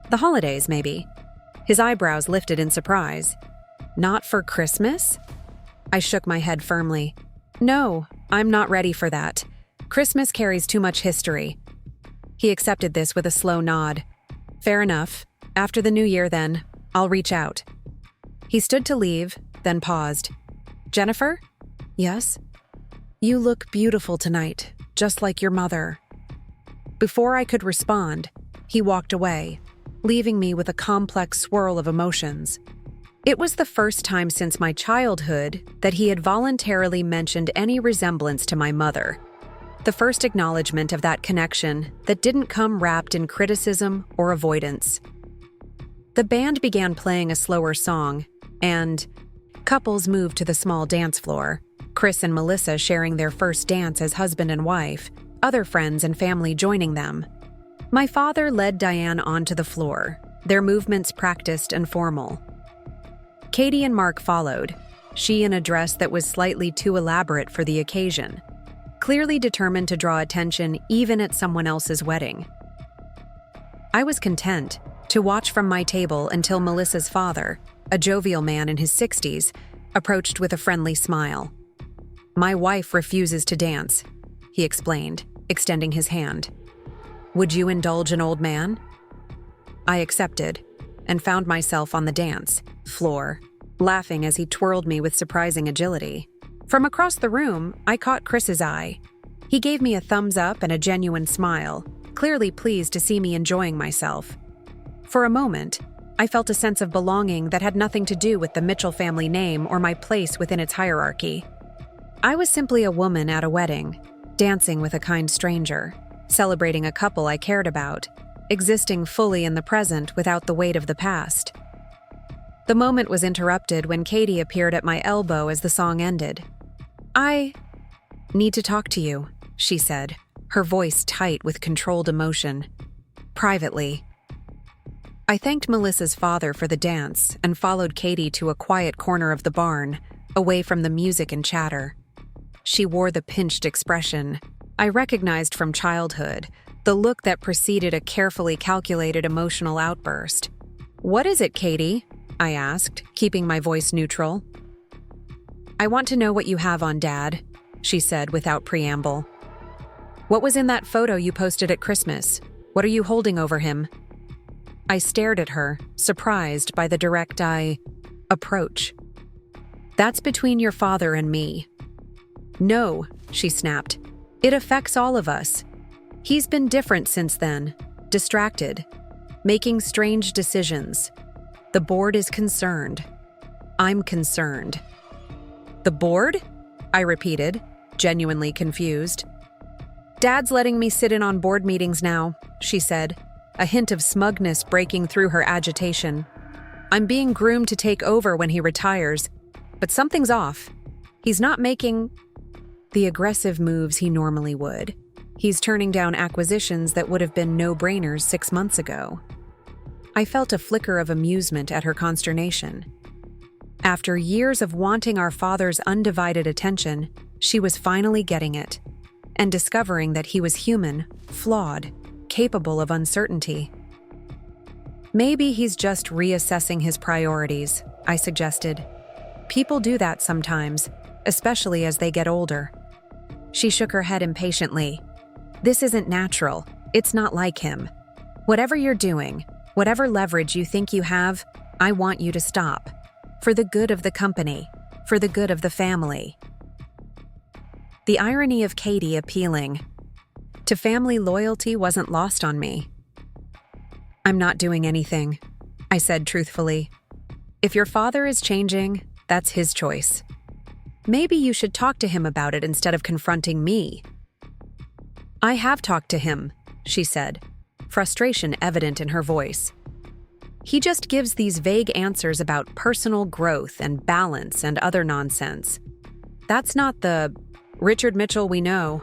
the holidays, maybe." His eyebrows lifted in surprise. "Not for Christmas?" I shook my head firmly. "No, I'm not ready for that. Christmas carries too much history." He accepted this with a slow nod. "Fair enough. After the new year, then. I'll reach out. He stood to leave, then paused. Jennifer? Yes? You look beautiful tonight, just like your mother. Before I could respond, he walked away, leaving me with a complex swirl of emotions. It was the first time since my childhood that he had voluntarily mentioned any resemblance to my mother. The first acknowledgement of that connection that didn't come wrapped in criticism or avoidance. The band began playing a slower song, and couples moved to the small dance floor, Chris and Melissa sharing their first dance as husband and wife, other friends and family joining them. My father led Diane onto the floor, their movements practiced and formal. Katie and Mark followed, she in a dress that was slightly too elaborate for the occasion, clearly determined to draw attention even at someone else's wedding. I was content to watch from my table until Melissa's father, a jovial man in his 60s, approached with a friendly smile. My wife refuses to dance, he explained, extending his hand. Would you indulge an old man? I accepted, and found myself on the dance floor, laughing as he twirled me with surprising agility. From across the room, I caught Chris's eye. He gave me a thumbs up and a genuine smile, clearly pleased to see me enjoying myself. For a moment, I felt a sense of belonging that had nothing to do with the Mitchell family name or my place within its hierarchy. I was simply a woman at a wedding, dancing with a kind stranger, celebrating a couple I cared about, existing fully in the present without the weight of the past. The moment was interrupted when Katie appeared at my elbow as the song ended. I need to talk to you, she said, her voice tight with controlled emotion. Privately. I thanked Melissa's father for the dance and followed Katie to a quiet corner of the barn, away from the music and chatter. She wore the pinched expression I recognized from childhood, the look that preceded a carefully calculated emotional outburst. What is it, Katie? I asked, keeping my voice neutral. I want to know what you have on Dad, she said without preamble. What was in that photo you posted at Christmas? What are you holding over him? I stared at her, surprised by the direct approach. That's between your father and me. No, she snapped. It affects all of us. He's been different since then, distracted, making strange decisions. The board is concerned. I'm concerned. The board? I repeated, genuinely confused. Dad's letting me sit in on board meetings now, she said, a hint of smugness breaking through her agitation. I'm being groomed to take over when he retires, but something's off. He's not making the aggressive moves he normally would. He's turning down acquisitions that would have been no-brainers 6 months ago. I felt a flicker of amusement at her consternation. After years of wanting our father's undivided attention, she was finally getting it, and discovering that he was human, flawed, capable of uncertainty. Maybe he's just reassessing his priorities, I suggested. People do that sometimes, especially as they get older. She shook her head impatiently. This isn't natural. It's not like him. Whatever you're doing, whatever leverage you think you have, I want you to stop. For the good of the company, for the good of the family. The irony of Katie appealing to family loyalty wasn't lost on me. I'm not doing anything, I said truthfully. If your father is changing, that's his choice. Maybe you should talk to him about it instead of confronting me. I have talked to him, she said, frustration evident in her voice. He just gives these vague answers about personal growth and balance and other nonsense. That's not the Richard Mitchell we know.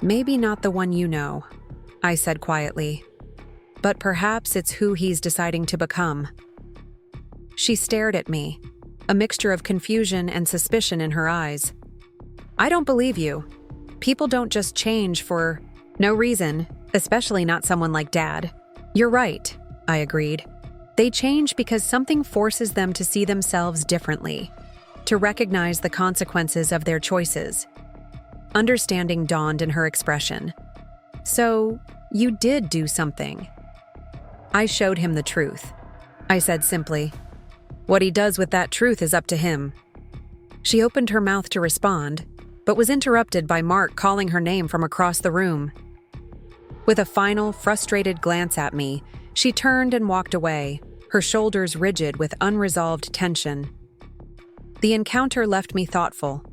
Maybe not the one you know, I said quietly. But perhaps it's who he's deciding to become. She stared at me, a mixture of confusion and suspicion in her eyes. I don't believe you. People don't just change for no reason, especially not someone like Dad. You're right, I agreed. They change because something forces them to see themselves differently, to recognize the consequences of their choices. Understanding dawned in her expression. So, you did do something. I showed him the truth. I said simply. What he does with that truth is up to him. She opened her mouth to respond, but was interrupted by Mark calling her name from across the room. With a final, frustrated glance at me, she turned and walked away, her shoulders rigid with unresolved tension. The encounter left me thoughtful.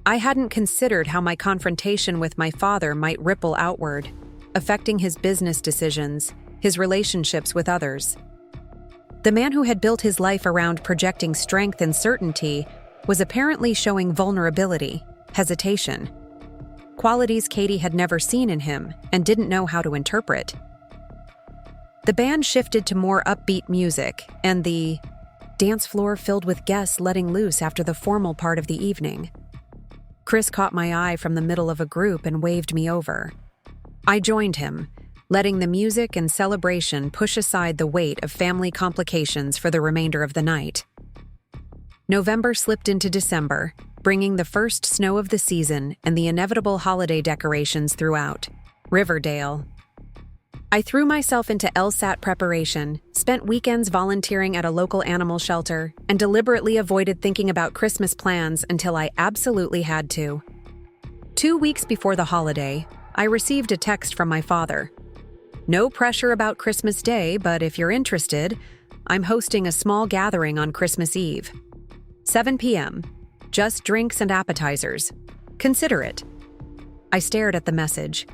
I hadn't considered how my confrontation with my father might ripple outward, affecting his business decisions, his relationships with others. The man who had built his life around projecting strength and certainty was apparently showing vulnerability, hesitation, qualities Katie had never seen in him and didn't know how to interpret. The band shifted to more upbeat music, and the dance floor filled with guests letting loose after the formal part of the evening. Chris caught my eye from the middle of a group and waved me over. I joined him, letting the music and celebration push aside the weight of family complications for the remainder of the night. November slipped into December, bringing the first snow of the season and the inevitable holiday decorations throughout. Riverdale. I threw myself into LSAT preparation, spent weekends volunteering at a local animal shelter, and deliberately avoided thinking about Christmas plans until I absolutely had to. 2 weeks before the holiday, I received a text from my father. No pressure about Christmas Day, but if you're interested, I'm hosting a small gathering on Christmas Eve. 7 p.m. Just drinks and appetizers. Consider it. I stared at the message.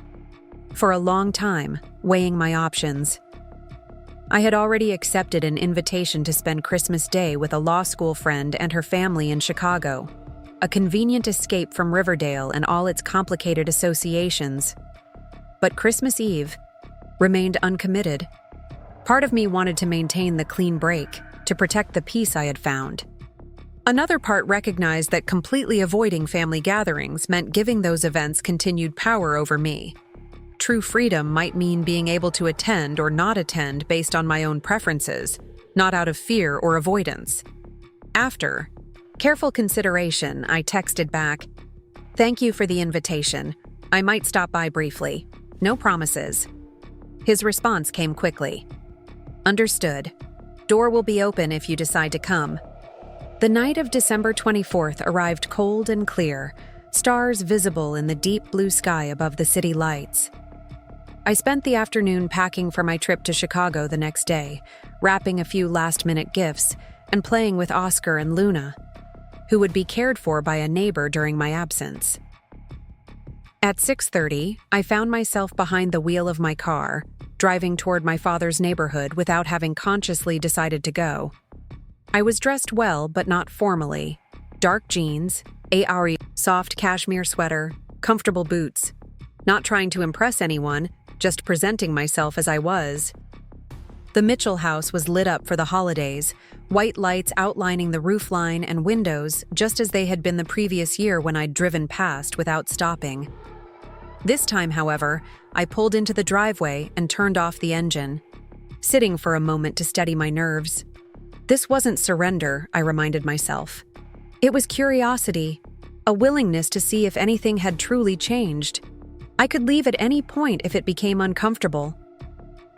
For a long time, weighing my options. I had already accepted an invitation to spend Christmas Day with a law school friend and her family in Chicago, a convenient escape from Riverdale and all its complicated associations. But Christmas Eve remained uncommitted. Part of me wanted to maintain the clean break, to protect the peace I had found. Another part recognized that completely avoiding family gatherings meant giving those events continued power over me. True freedom might mean being able to attend or not attend based on my own preferences, not out of fear or avoidance. After careful consideration, I texted back, "Thank you for the invitation. I might stop by briefly. No promises." His response came quickly. "Understood. Door will be open if you decide to come." The night of December 24th arrived cold and clear, stars visible in the deep blue sky above the city lights. I spent the afternoon packing for my trip to Chicago the next day, wrapping a few last-minute gifts, and playing with Oscar and Luna, who would be cared for by a neighbor during my absence. At 6:30, I found myself behind the wheel of my car, driving toward my father's neighborhood without having consciously decided to go. I was dressed well, but not formally. Dark jeans, ARE, soft cashmere sweater, comfortable boots. Not trying to impress anyone, just presenting myself as I was. The Mitchell house was lit up for the holidays, white lights outlining the roofline and windows just as they had been the previous year when I'd driven past without stopping. This time, however, I pulled into the driveway and turned off the engine, sitting for a moment to steady my nerves. This wasn't surrender, I reminded myself. It was curiosity, a willingness to see if anything had truly changed. I could leave at any point if it became uncomfortable.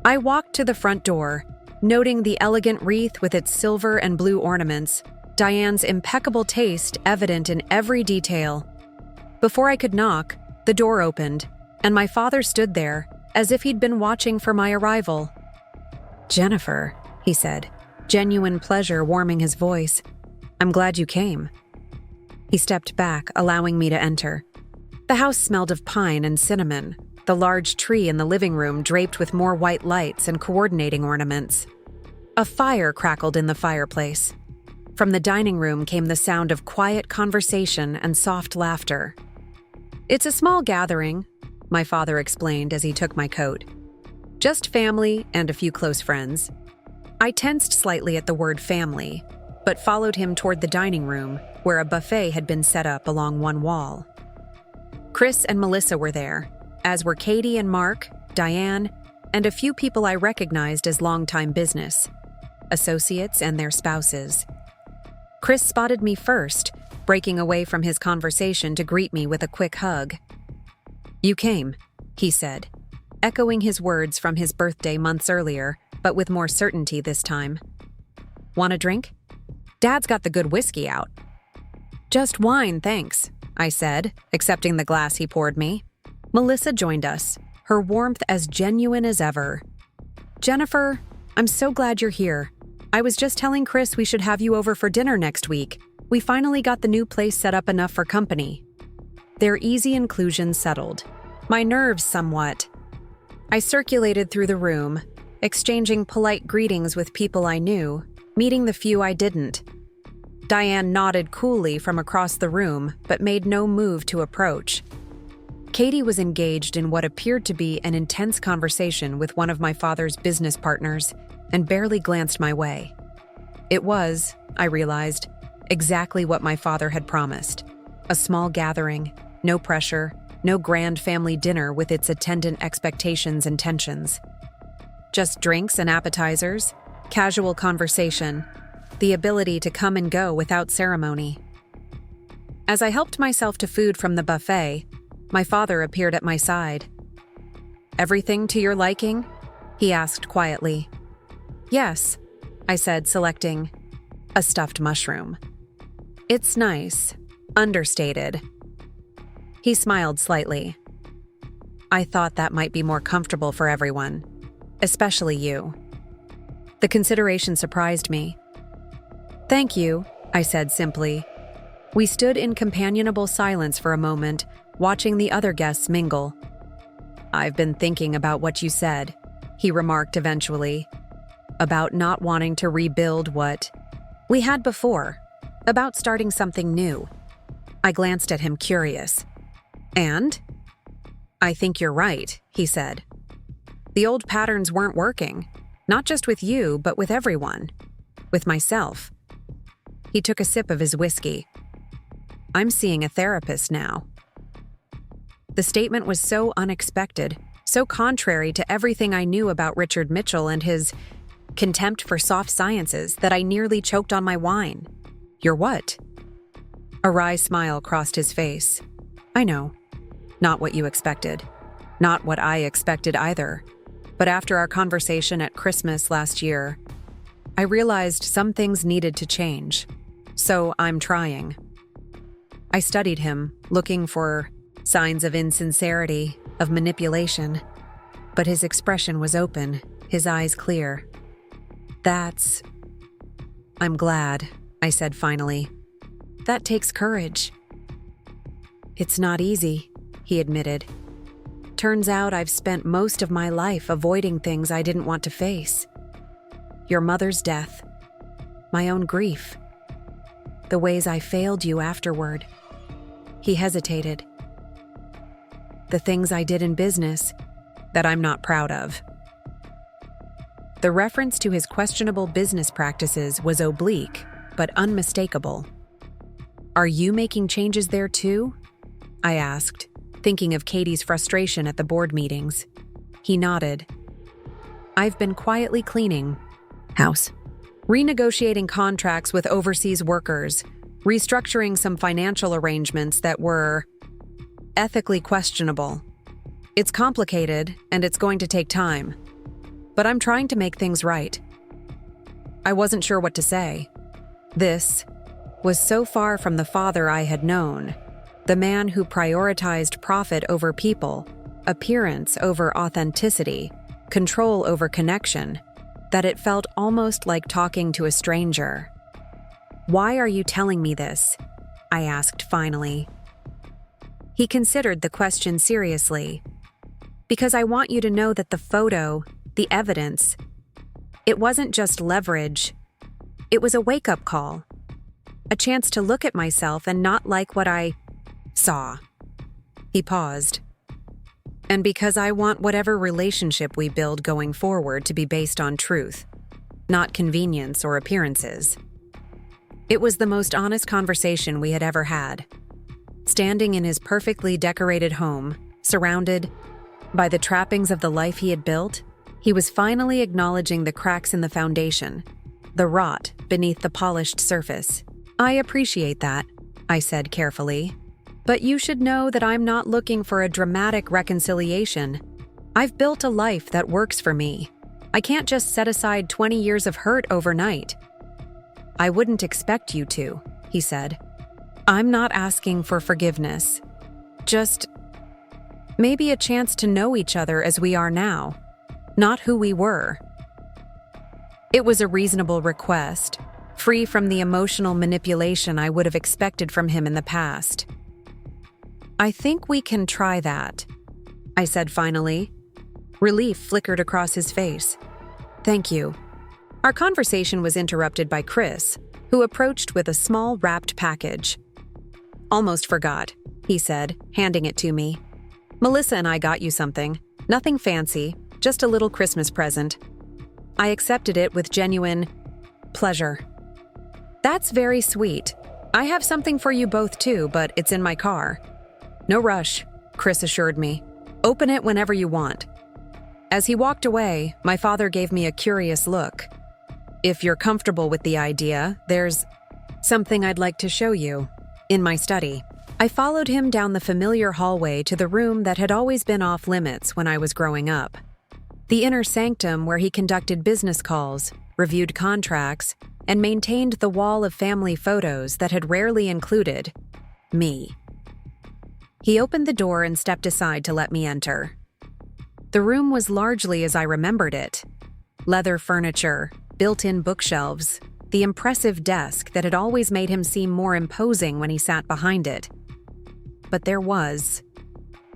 I walked to the front door, noting the elegant wreath with its silver and blue ornaments, Diane's impeccable taste evident in every detail. Before I could knock, the door opened, and my father stood there, as if he'd been watching for my arrival. "Jennifer," he said, genuine pleasure warming his voice. "I'm glad you came." He stepped back, allowing me to enter. The house smelled of pine and cinnamon, the large tree in the living room draped with more white lights and coordinating ornaments. A fire crackled in the fireplace. From the dining room came the sound of quiet conversation and soft laughter. "It's a small gathering," my father explained as he took my coat. "Just family and a few close friends." I tensed slightly at the word family, but followed him toward the dining room, where a buffet had been set up along one wall. Chris and Melissa were there, as were Katie and Mark, Diane, and a few people I recognized as longtime business associates and their spouses. Chris spotted me first, breaking away from his conversation to greet me with a quick hug. "You came," he said, echoing his words from his birthday months earlier, but with more certainty this time. Want a drink? Dad's got the good whiskey out. Just wine, thanks, I said, accepting the glass he poured me. Melissa joined us, her warmth as genuine as ever. Jennifer, I'm so glad you're here. I was just telling Chris we should have you over for dinner next week. We finally got the new place set up enough for company. Their easy inclusion settled my nerves somewhat. I circulated through the room, exchanging polite greetings with people I knew, meeting the few I didn't. Diane nodded coolly from across the room, but made no move to approach. Katie was engaged in what appeared to be an intense conversation with one of my father's business partners and barely glanced my way. It was, I realized, exactly what my father had promised. A small gathering, no pressure, no grand family dinner with its attendant expectations and tensions. Just drinks and appetizers, casual conversation, the ability to come and go without ceremony. As I helped myself to food from the buffet, my father appeared at my side. "Everything to your liking?" he asked quietly. "Yes," I said, selecting a stuffed mushroom. "It's nice, understated." He smiled slightly. "I thought that might be more comfortable for everyone, especially you." The consideration surprised me. "Thank you," I said simply. We stood in companionable silence for a moment, watching the other guests mingle. "I've been thinking about what you said," he remarked eventually. "About not wanting to rebuild what we had before, about starting something new." I glanced at him curious. "And?" "I think you're right," he said. "The old patterns weren't working, not just with you, but with everyone. With myself." He took a sip of his whiskey. "I'm seeing a therapist now." The statement was so unexpected, so contrary to everything I knew about Richard Mitchell and his contempt for soft sciences that I nearly choked on my wine. "You're what?" A wry smile crossed his face. "I know. Not what you expected. Not what I expected either. But after our conversation at Christmas last year, I realized some things needed to change. So I'm trying." I studied him, looking for signs of insincerity, of manipulation. But his expression was open, his eyes clear. I'm glad," I said finally. "That takes courage." "It's not easy," he admitted. "Turns out I've spent most of my life avoiding things I didn't want to face. Your mother's death, my own grief, the ways I failed you afterward." He hesitated. "The things I did in business that I'm not proud of." The reference to his questionable business practices was oblique, but unmistakable. "Are you making changes there too?" I asked, thinking of Katie's frustration at the board meetings. He nodded. "I've been quietly cleaning house, renegotiating contracts with overseas workers, restructuring some financial arrangements that were ethically questionable. It's complicated, and it's going to take time. But I'm trying to make things right." I wasn't sure what to say. This was so far from the father I had known, the man who prioritized profit over people, appearance over authenticity, control over connection, that it felt almost like talking to a stranger. "Why are you telling me this?" I asked finally. He considered the question seriously. "Because I want you to know that the photo, the evidence, it wasn't just leverage. It was a wake-up call. A chance to look at myself and not like what I saw." He paused. "And because I want whatever relationship we build going forward to be based on truth, not convenience or appearances." It was the most honest conversation we had ever had. Standing in his perfectly decorated home, surrounded by the trappings of the life he had built, he was finally acknowledging the cracks in the foundation, the rot beneath the polished surface. "I appreciate that," I said carefully. "But you should know that I'm not looking for a dramatic reconciliation. I've built a life that works for me. I can't just set aside 20 years of hurt overnight." I wouldn't expect you to, he said. I'm not asking for forgiveness. Just maybe a chance to know each other as we are now, not who we were. It was a reasonable request, free from the emotional manipulation I would have expected from him in the past. I think we can try that, I said finally. Relief flickered across his face. Thank you. Our conversation was interrupted by Chris, who approached with a small wrapped package. Almost forgot, he said, handing it to me. Melissa and I got you something. Nothing fancy, just a little Christmas present. I accepted it with genuine pleasure. That's very sweet. I have something for you both too, but it's in my car. No rush, Chris assured me. Open it whenever you want. As he walked away, my father gave me a curious look. If you're comfortable with the idea, there's something I'd like to show you. In my study. I followed him down the familiar hallway to the room that had always been off limits when I was growing up. The inner sanctum where he conducted business calls, reviewed contracts, and maintained the wall of family photos that had rarely included me. He opened the door and stepped aside to let me enter. The room was largely as I remembered it. Leather furniture, built-in bookshelves, the impressive desk that had always made him seem more imposing when he sat behind it. But there was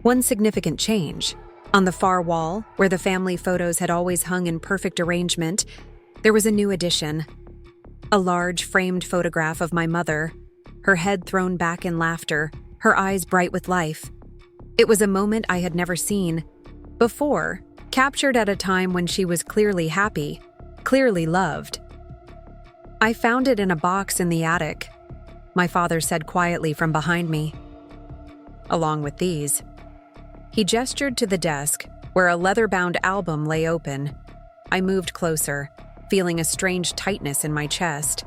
one significant change. On the far wall, where the family photos had always hung in perfect arrangement, there was a new addition. A large framed photograph of my mother, her head thrown back in laughter, her eyes bright with life. It was a moment I had never seen before, captured at a time when she was clearly happy, clearly loved. I found it in a box in the attic, my father said quietly from behind me. Along with these. He gestured to the desk, where a leather-bound album lay open. I moved closer, feeling a strange tightness in my chest.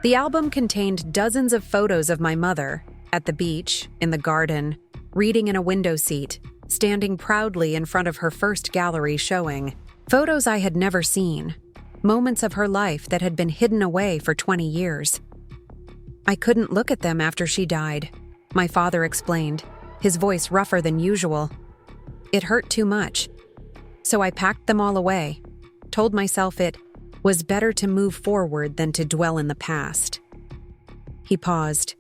The album contained dozens of photos of my mother, at the beach, in the garden, reading in a window seat, standing proudly in front of her first gallery showing. Photos I had never seen. Moments of her life that had been hidden away for 20 years. I couldn't look at them after she died, my father explained, his voice rougher than usual. It hurt too much. So I packed them all away, told myself it was better to move forward than to dwell in the past. He paused.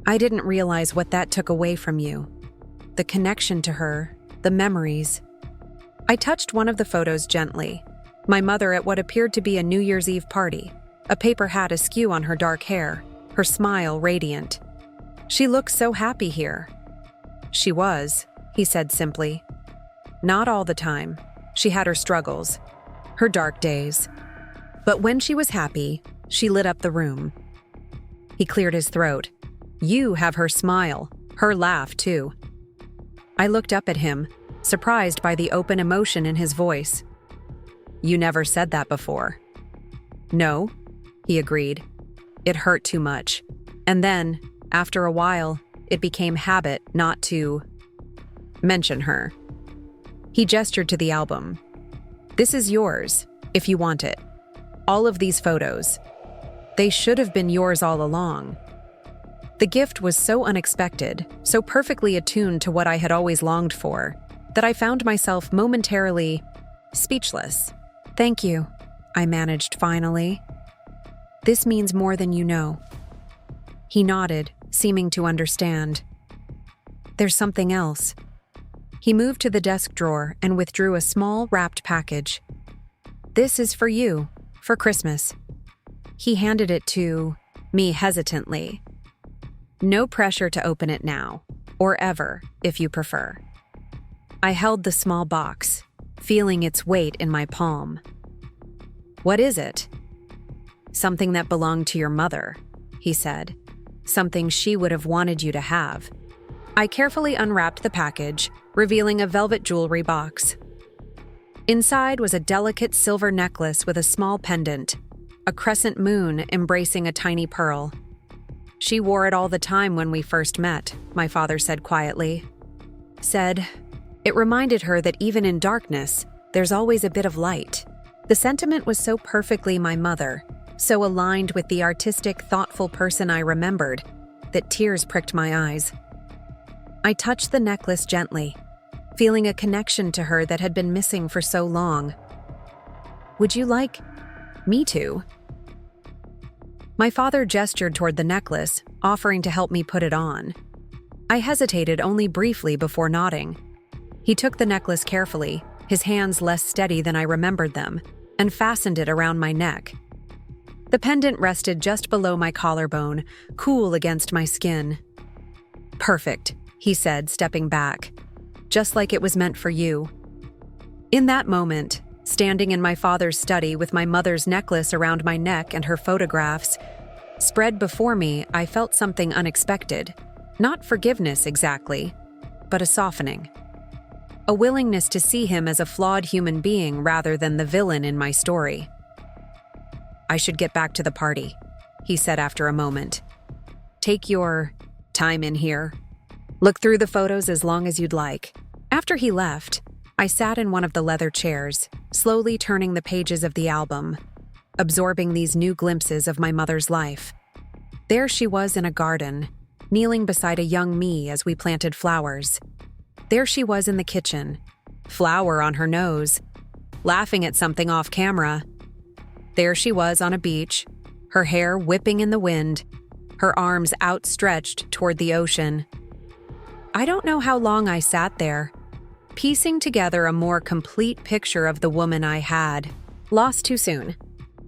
I didn't realize what that took away from you. The connection to her, the memories. I touched one of the photos gently. My mother at what appeared to be a New Year's Eve party, a paper hat askew on her dark hair, her smile radiant. She looked so happy here. She was, he said simply. Not all the time. She had her struggles, her dark days. But when she was happy, she lit up the room. He cleared his throat. You have her smile, her laugh too. I looked up at him, surprised by the open emotion in his voice. You never said that before. No, he agreed. It hurt too much. And then, after a while, it became habit not to mention her. He gestured to the album. This is yours, if you want it. All of these photos. They should have been yours all along. The gift was so unexpected, so perfectly attuned to what I had always longed for, that I found myself momentarily speechless. Thank you, I managed finally. This means more than you know. He nodded, seeming to understand. There's something else. He moved to the desk drawer and withdrew a small wrapped package. This is for you, for Christmas. He handed it to me hesitantly. No pressure to open it now, or ever, if you prefer. I held the small box, feeling its weight in my palm. What is it? Something that belonged to your mother, he said. Something she would have wanted you to have. I carefully unwrapped the package, revealing a velvet jewelry box. Inside was a delicate silver necklace with a small pendant, a crescent moon embracing a tiny pearl. She wore it all the time when we first met, my father said quietly. Said, it reminded her that even in darkness, there's always a bit of light. The sentiment was so perfectly my mother, so aligned with the artistic, thoughtful person I remembered that tears pricked my eyes. I touched the necklace gently, feeling a connection to her that had been missing for so long. "Would you like me to?" My father gestured toward the necklace, offering to help me put it on. I hesitated only briefly before nodding. He took the necklace carefully, his hands less steady than I remembered them, and fastened it around my neck. The pendant rested just below my collarbone, cool against my skin. "Perfect," he said, stepping back. "Just like it was meant for you." In that moment, standing in my father's study with my mother's necklace around my neck and her photographs spread before me, I felt something unexpected. Not forgiveness exactly, but a softening. A willingness to see him as a flawed human being rather than the villain in my story. "I should get back to the party," he said after a moment. "Take your time in here. Look through the photos as long as you'd like." After he left, I sat in one of the leather chairs, slowly turning the pages of the album, absorbing these new glimpses of my mother's life. There she was in a garden, kneeling beside a young me as we planted flowers. There she was in the kitchen, flour on her nose, laughing at something off camera. There she was on a beach, her hair whipping in the wind, her arms outstretched toward the ocean. I don't know how long I sat there, piecing together a more complete picture of the woman I had lost too soon.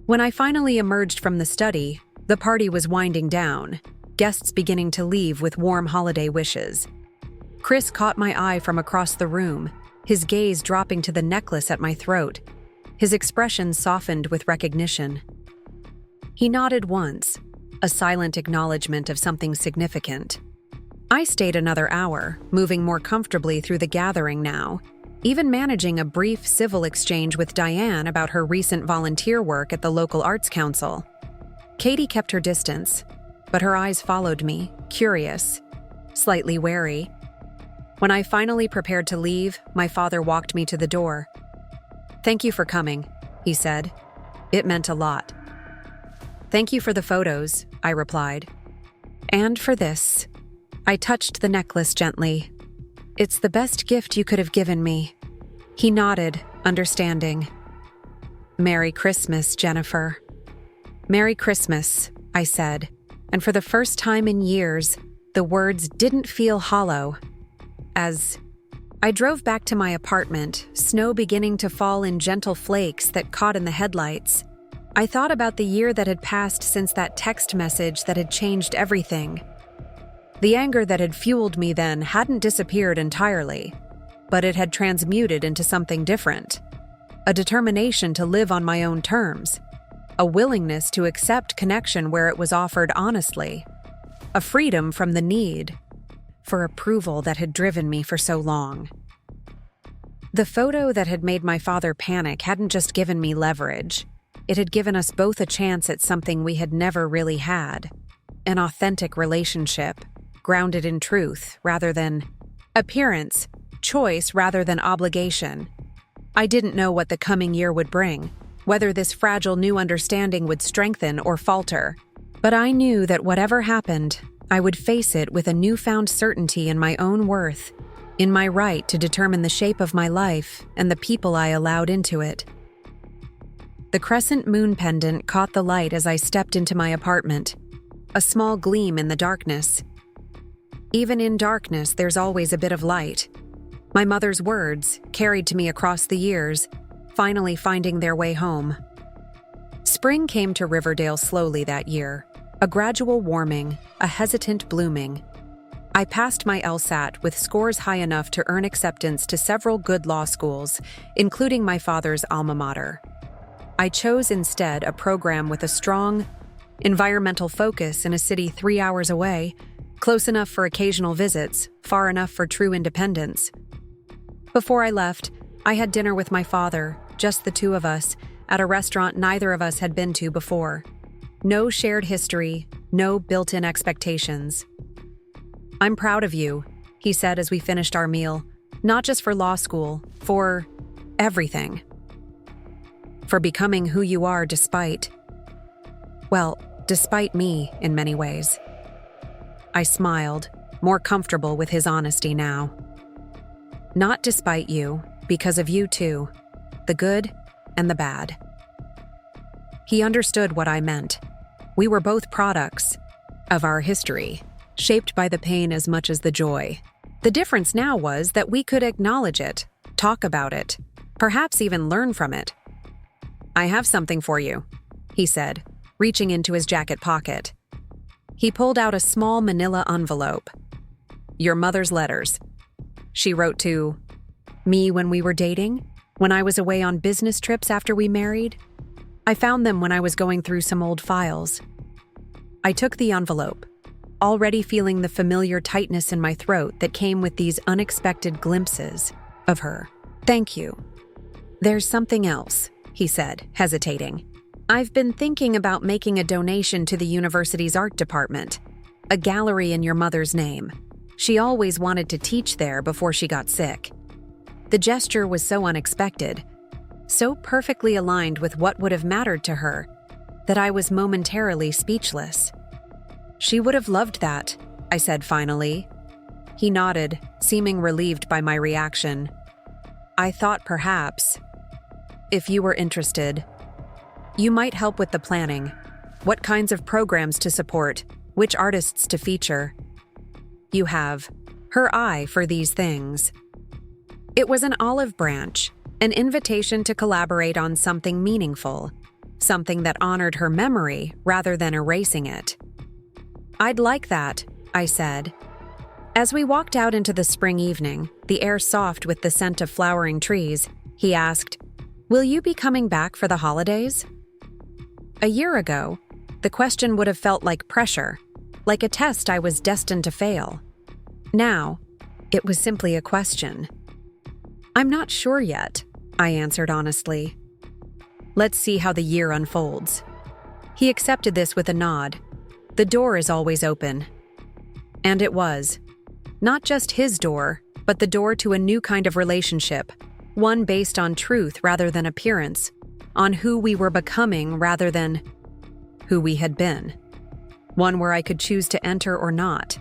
When I finally emerged from the study, the party was winding down, guests beginning to leave with warm holiday wishes. Chris caught my eye from across the room, his gaze dropping to the necklace at my throat. His expression softened with recognition. He nodded once, a silent acknowledgement of something significant. I stayed another hour, moving more comfortably through the gathering now, even managing a brief civil exchange with Diane about her recent volunteer work at the local arts council. Katie kept her distance, but her eyes followed me, curious, slightly wary. When I finally prepared to leave, my father walked me to the door. "Thank you for coming," he said. "It meant a lot." "Thank you for the photos," I replied. "And for this." I touched the necklace gently. "It's the best gift you could have given me." He nodded, understanding. "Merry Christmas, Jennifer." "Merry Christmas," I said, and for the first time in years, the words didn't feel hollow. As I drove back to my apartment, snow beginning to fall in gentle flakes that caught in the headlights, I thought about the year that had passed since that text message that had changed everything. The anger that had fueled me then hadn't disappeared entirely, but it had transmuted into something different. A determination to live on my own terms. A willingness to accept connection where it was offered honestly. A freedom from the need for approval that had driven me for so long. The photo that had made my father panic hadn't just given me leverage. It had given us both a chance at something we had never really had. An authentic relationship, grounded in truth rather than appearance, choice rather than obligation. I didn't know what the coming year would bring, whether this fragile new understanding would strengthen or falter, but I knew that whatever happened, I would face it with a newfound certainty in my own worth, in my right to determine the shape of my life and the people I allowed into it. The crescent moon pendant caught the light as I stepped into my apartment, a small gleam in the darkness. Even in darkness, there's always a bit of light. My mother's words, carried to me across the years, finally finding their way home. Spring came to Riverdale slowly that year, a gradual warming, a hesitant blooming. I passed my LSAT with scores high enough to earn acceptance to several good law schools, including my father's alma mater. I chose instead a program with a strong environmental focus in a city 3 hours away, close enough for occasional visits, far enough for true independence. Before I left, I had dinner with my father, just the two of us, at a restaurant neither of us had been to before. No shared history, no built-in expectations. "I'm proud of you," he said as we finished our meal, "not just for law school, for everything. For becoming who you are despite." Well, despite me in many ways. I smiled, more comfortable with his honesty now. Not despite you, because of you too, the good and the bad. He understood what I meant. We were both products of our history, shaped by the pain as much as the joy. The difference now was that we could acknowledge it, talk about it, perhaps even learn from it. "I have something for you," he said, reaching into his jacket pocket. He pulled out a small manila envelope. "Your mother's letters. She wrote to me when we were dating, when I was away on business trips after we married. I found them when I was going through some old files." I took the envelope, already feeling the familiar tightness in my throat that came with these unexpected glimpses of her. "Thank you. There's something else," he said, hesitating. "I've been thinking about making a donation to the university's art department, a gallery in your mother's name. She always wanted to teach there before she got sick." The gesture was so unexpected, so perfectly aligned with what would have mattered to her, that I was momentarily speechless. "She would have loved that," I said finally. He nodded, seeming relieved by my reaction. "I thought perhaps, if you were interested, you might help with the planning, what kinds of programs to support, which artists to feature. You have her eye for these things." It was an olive branch, an invitation to collaborate on something meaningful, something that honored her memory rather than erasing it. "I'd like that," I said. As we walked out into the spring evening, the air soft with the scent of flowering trees, he asked, "Will you be coming back for the holidays?" A year ago, the question would have felt like pressure, like a test I was destined to fail. Now, it was simply a question. "I'm not sure yet," I answered honestly. "Let's see how the year unfolds." He accepted this with a nod. "The door is always open." And it was. Not just his door, but the door to a new kind of relationship, one based on truth rather than appearance, on who we were becoming rather than who we had been. One where I could choose to enter or not,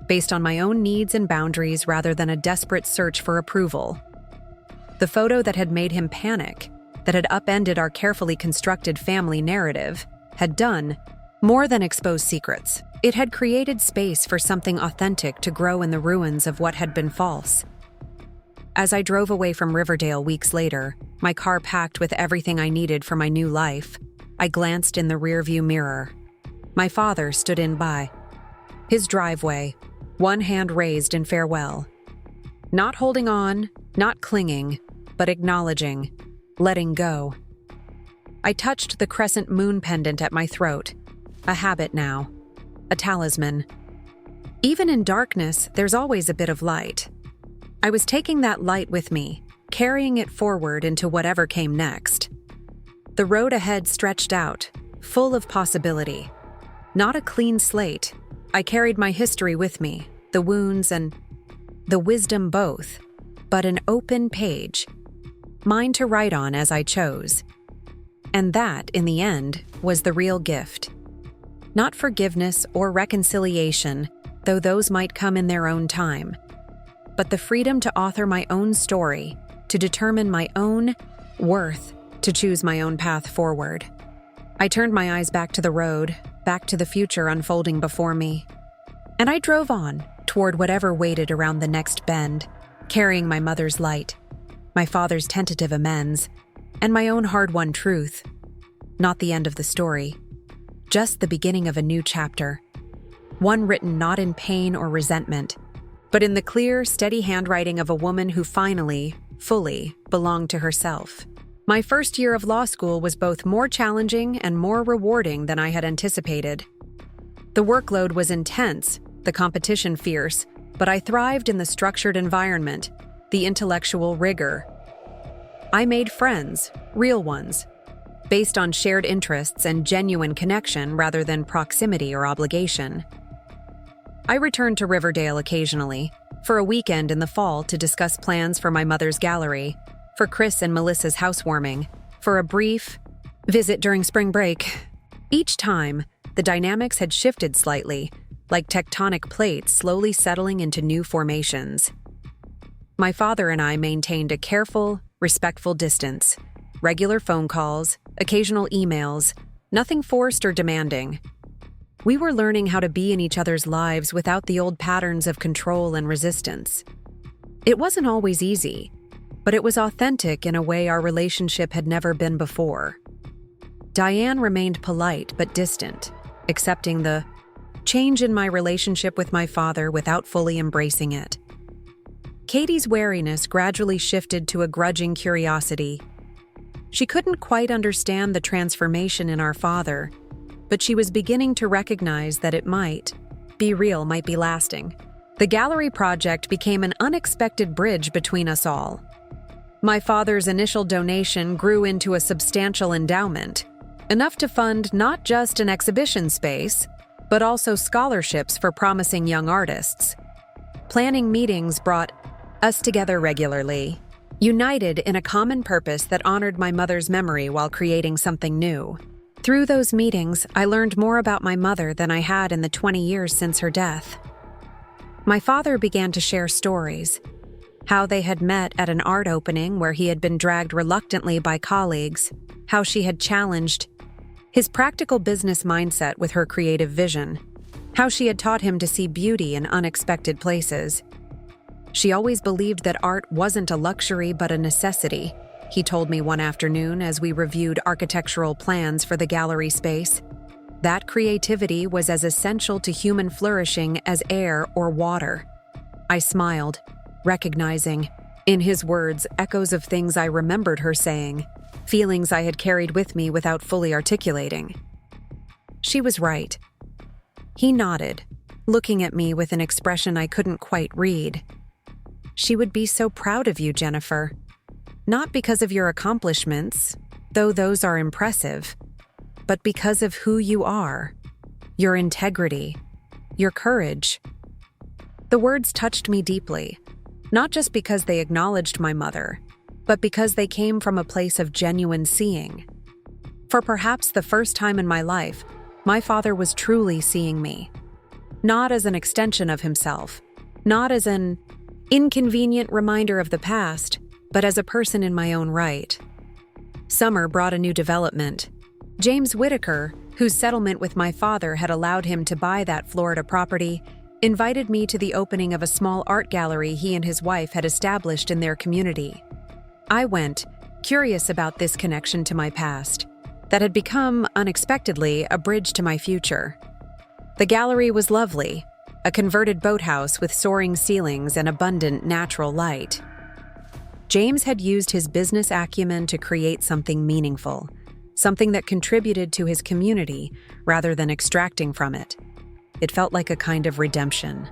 based on my own needs and boundaries rather than a desperate search for approval. The photo that had made him panic, that had upended our carefully constructed family narrative, had done more than expose secrets. It had created space for something authentic to grow in the ruins of what had been false. As I drove away from Riverdale weeks later, my car packed with everything I needed for my new life, I glanced in the rearview mirror. My father stood in by his driveway, one hand raised in farewell. Not holding on, not clinging, but acknowledging, letting go. I touched the crescent moon pendant at my throat, a habit now, a talisman. Even in darkness, there's always a bit of light. I was taking that light with me, carrying it forward into whatever came next. The road ahead stretched out, full of possibility. Not a clean slate. I carried my history with me, the wounds and the wisdom both, but an open page, mine to write on as I chose. And that, in the end, was the real gift. Not forgiveness or reconciliation, though those might come in their own time, but the freedom to author my own story, to determine my own worth, to choose my own path forward. I turned my eyes back to the road, back to the future unfolding before me. And I drove on, toward whatever waited around the next bend, carrying my mother's light, my father's tentative amends, and my own hard-won truth. Not the end of the story, just the beginning of a new chapter. One written not in pain or resentment, but in the clear, steady handwriting of a woman who finally, fully, belonged to herself. My first year of law school was both more challenging and more rewarding than I had anticipated. The workload was intense, the competition fierce, but I thrived in the structured environment, the intellectual rigor. I made friends, real ones, based on shared interests and genuine connection rather than proximity or obligation. I returned to Riverdale occasionally, for a weekend in the fall to discuss plans for my mother's gallery, for Chris and Melissa's housewarming, for a brief visit during spring break. Each time, the dynamics had shifted slightly, like tectonic plates slowly settling into new formations. My father and I maintained a careful, respectful distance. Regular phone calls, occasional emails, nothing forced or demanding. We were learning how to be in each other's lives without the old patterns of control and resistance. It wasn't always easy, but it was authentic in a way our relationship had never been before. Diane remained polite but distant, accepting the change in my relationship with my father without fully embracing it. Katie's wariness gradually shifted to a grudging curiosity. She couldn't quite understand the transformation in our father, but she was beginning to recognize that it might be real, might be lasting. The gallery project became an unexpected bridge between us all. My father's initial donation grew into a substantial endowment, enough to fund not just an exhibition space, but also scholarships for promising young artists. Planning meetings brought us together regularly, united in a common purpose that honored my mother's memory while creating something new. Through those meetings, I learned more about my mother than I had in the 20 years since her death. My father began to share stories, how they had met at an art opening where he had been dragged reluctantly by colleagues, how she had challenged his practical business mindset with her creative vision, how she had taught him to see beauty in unexpected places. She always believed that art wasn't a luxury but a necessity, he told me one afternoon as we reviewed architectural plans for the gallery space. That creativity was as essential to human flourishing as air or water. I smiled, recognizing, in his words, echoes of things I remembered her saying, feelings I had carried with me without fully articulating. She was right. He nodded, looking at me with an expression I couldn't quite read. She would be so proud of you, Jennifer. Not because of your accomplishments, though those are impressive, but because of who you are, your integrity, your courage. The words touched me deeply, not just because they acknowledged my mother, but because they came from a place of genuine seeing. For perhaps the first time in my life, my father was truly seeing me. Not as an extension of himself, not as an inconvenient reminder of the past, but as a person in my own right. Summer brought a new development. James Whitaker, whose settlement with my father had allowed him to buy that Florida property, invited me to the opening of a small art gallery he and his wife had established in their community. I went, curious about this connection to my past, that had become, unexpectedly, a bridge to my future. The gallery was lovely, a converted boathouse with soaring ceilings and abundant natural light. James had used his business acumen to create something meaningful, something that contributed to his community rather than extracting from it. It felt like a kind of redemption.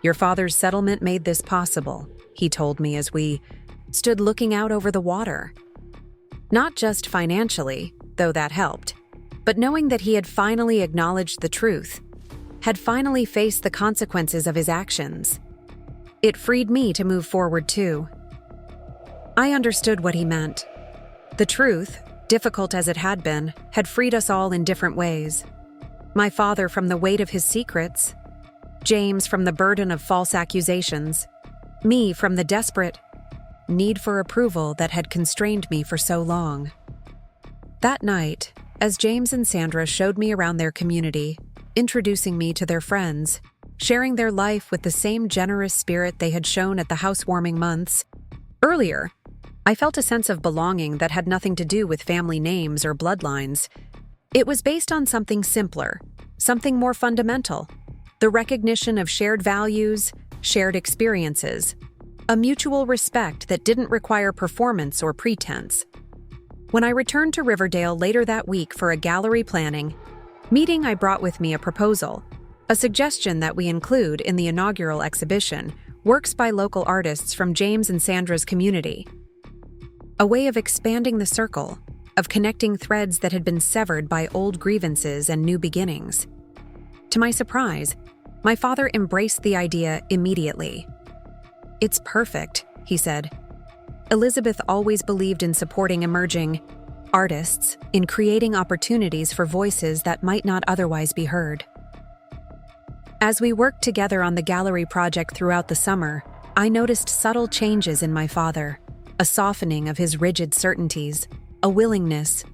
Your father's settlement made this possible, he told me as we stood looking out over the water. Not just financially, though that helped, but knowing that he had finally acknowledged the truth, had finally faced the consequences of his actions. It freed me to move forward too. I understood what he meant. The truth, difficult as it had been, had freed us all in different ways. My father from the weight of his secrets, James from the burden of false accusations, me from the desperate need for approval that had constrained me for so long. That night, as James and Sandra showed me around their community, introducing me to their friends, sharing their life with the same generous spirit they had shown at the housewarming months earlier, I felt a sense of belonging that had nothing to do with family names or bloodlines. It was based on something simpler, something more fundamental, the recognition of shared values, shared experiences, a mutual respect that didn't require performance or pretense. When I returned to Riverdale later that week for a gallery planning meeting, I brought with me a proposal, a suggestion that we include in the inaugural exhibition, works by local artists from James and Sandra's community. A way of expanding the circle, of connecting threads that had been severed by old grievances and new beginnings. To my surprise, my father embraced the idea immediately. "It's perfect," he said. Elizabeth always believed in supporting emerging artists, in creating opportunities for voices that might not otherwise be heard. As we worked together on the gallery project throughout the summer, I noticed subtle changes in my father, a softening of his rigid certainties, a willingness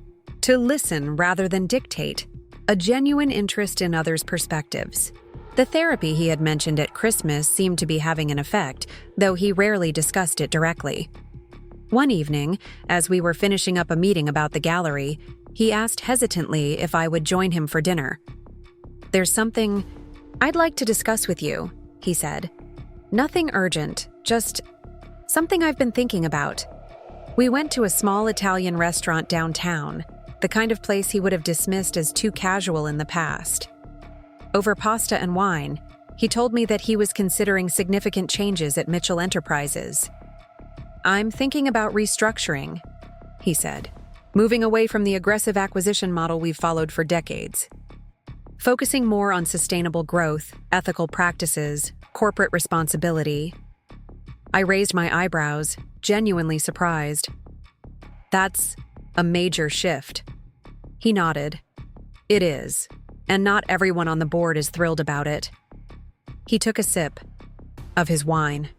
to listen rather than dictate, a genuine interest in others' perspectives. The therapy he had mentioned at Christmas seemed to be having an effect, though he rarely discussed it directly. One evening, as we were finishing up a meeting about the gallery, he asked hesitantly if I would join him for dinner. "There's something I'd like to discuss with you," he said. "Nothing urgent, just something I've been thinking about." We went to a small Italian restaurant downtown, the kind of place he would have dismissed as too casual in the past. Over pasta and wine, he told me that he was considering significant changes at Mitchell Enterprises. "I'm thinking about restructuring," he said, "moving away from the aggressive acquisition model we've followed for decades. Focusing more on sustainable growth, ethical practices, corporate responsibility." I raised my eyebrows, genuinely surprised. "That's a major shift." He nodded. "It is, and not everyone on the board is thrilled about it." He took a sip of his wine.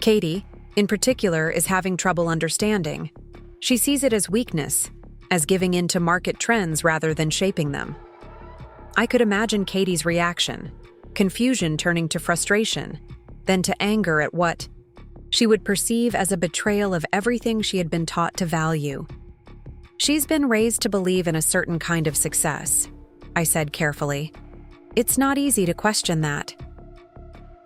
"Katie, in particular, is having trouble understanding. She sees it as weakness, as giving in to market trends rather than shaping them." I could imagine Katie's reaction, confusion turning to frustration, then to anger at what she would perceive as a betrayal of everything she had been taught to value. "She's been raised to believe in a certain kind of success," I said carefully. "It's not easy to question that."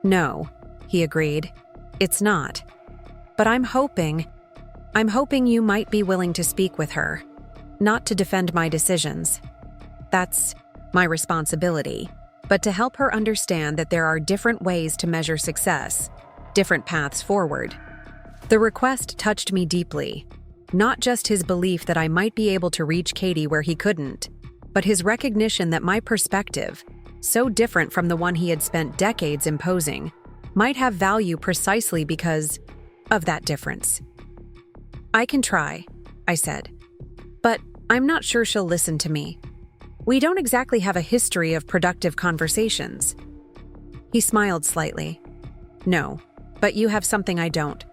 "No," he agreed. "It's not. But I'm hoping you might be willing to speak with her, not to defend my decisions. That's my responsibility, but to help her understand that there are different ways to measure success, different paths forward." The request touched me deeply, not just his belief that I might be able to reach Katie where he couldn't, but his recognition that my perspective, so different from the one he had spent decades imposing, might have value precisely because of that difference. "I can try," I said, "but I'm not sure she'll listen to me. We don't exactly have a history of productive conversations." He smiled slightly. "No, but you have something I don't.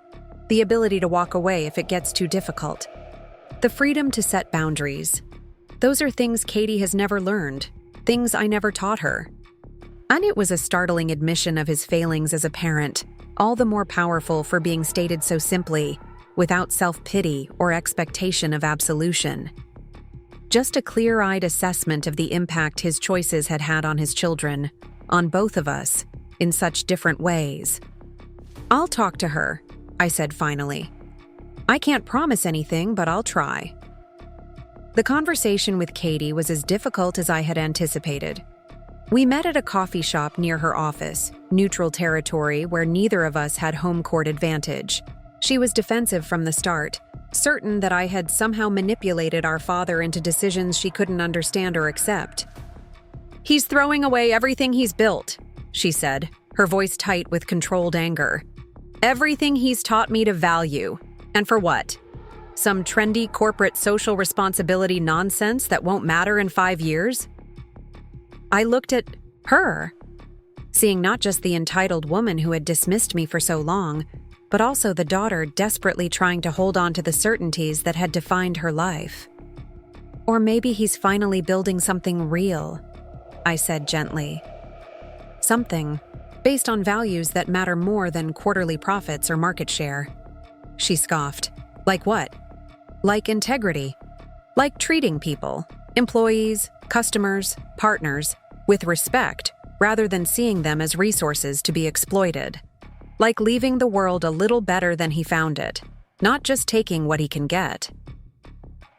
The ability to walk away if it gets too difficult. The freedom to set boundaries. Those are things Katie has never learned, things I never taught her." And it was a startling admission of his failings as a parent, all the more powerful for being stated so simply, without self-pity or expectation of absolution. Just a clear-eyed assessment of the impact his choices had had on his children, on both of us, in such different ways. "I'll talk to her," I said finally. "I can't promise anything, but I'll try." The conversation with Katie was as difficult as I had anticipated. We met at a coffee shop near her office, neutral territory where neither of us had home court advantage. She was defensive from the start, certain that I had somehow manipulated our father into decisions she couldn't understand or accept. "He's throwing away everything he's built," she said, her voice tight with controlled anger. "Everything he's taught me to value. And for what? Some trendy corporate social responsibility nonsense that won't matter in 5 years?" I looked at her, seeing not just the entitled woman who had dismissed me for so long, but also the daughter desperately trying to hold on to the certainties that had defined her life. "Or maybe he's finally building something real," I said gently. "Something based on values that matter more than quarterly profits or market share." She scoffed. "Like what?" "Like integrity. Like treating people, employees, customers, partners, with respect rather than seeing them as resources to be exploited. Like leaving the world a little better than he found it, not just taking what he can get."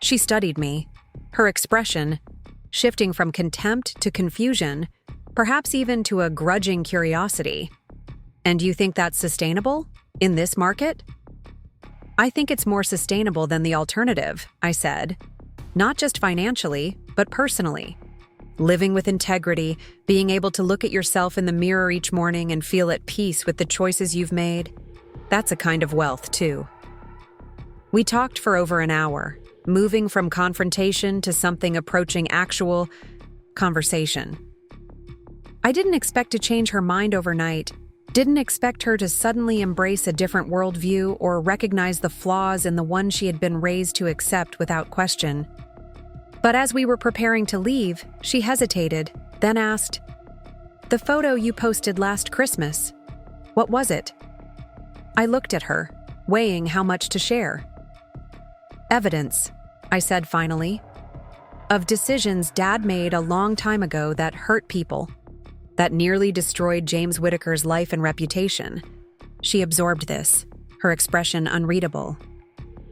She studied me, her expression shifting from contempt to confusion, perhaps even to a grudging curiosity. "And you think that's sustainable? In this market?" "I think it's more sustainable than the alternative," I said. "Not just financially, but personally. Living with integrity, being able to look at yourself in the mirror each morning and feel at peace with the choices you've made, that's a kind of wealth, too." We talked for over an hour, moving from confrontation to something approaching actual conversation. I didn't expect to change her mind overnight, didn't expect her to suddenly embrace a different worldview or recognize the flaws in the one she had been raised to accept without question. But as we were preparing to leave, she hesitated, then asked, "The photo you posted last Christmas, what was it?" I looked at her, weighing how much to share. "Evidence," I said finally, "of decisions Dad made a long time ago that hurt people, that nearly destroyed James Whitaker's life and reputation." She absorbed this, her expression unreadable.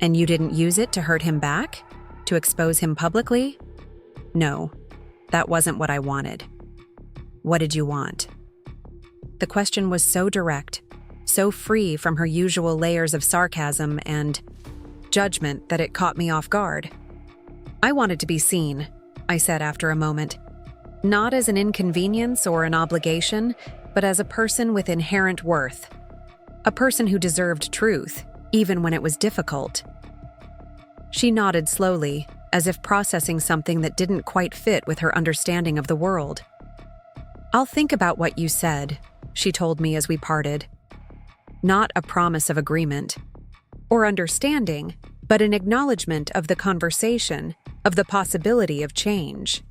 "And you didn't use it to hurt him back? To expose him publicly?" "No, that wasn't what I wanted." "What did you want?" The question was so direct, so free from her usual layers of sarcasm and judgment that it caught me off guard. "I wanted to be seen," I said after a moment. "Not as an inconvenience or an obligation, but as a person with inherent worth. A person who deserved truth, even when it was difficult." She nodded slowly, as if processing something that didn't quite fit with her understanding of the world. "I'll think about what you said," she told me as we parted. Not a promise of agreement or understanding, but an acknowledgement of the conversation, of the possibility of change.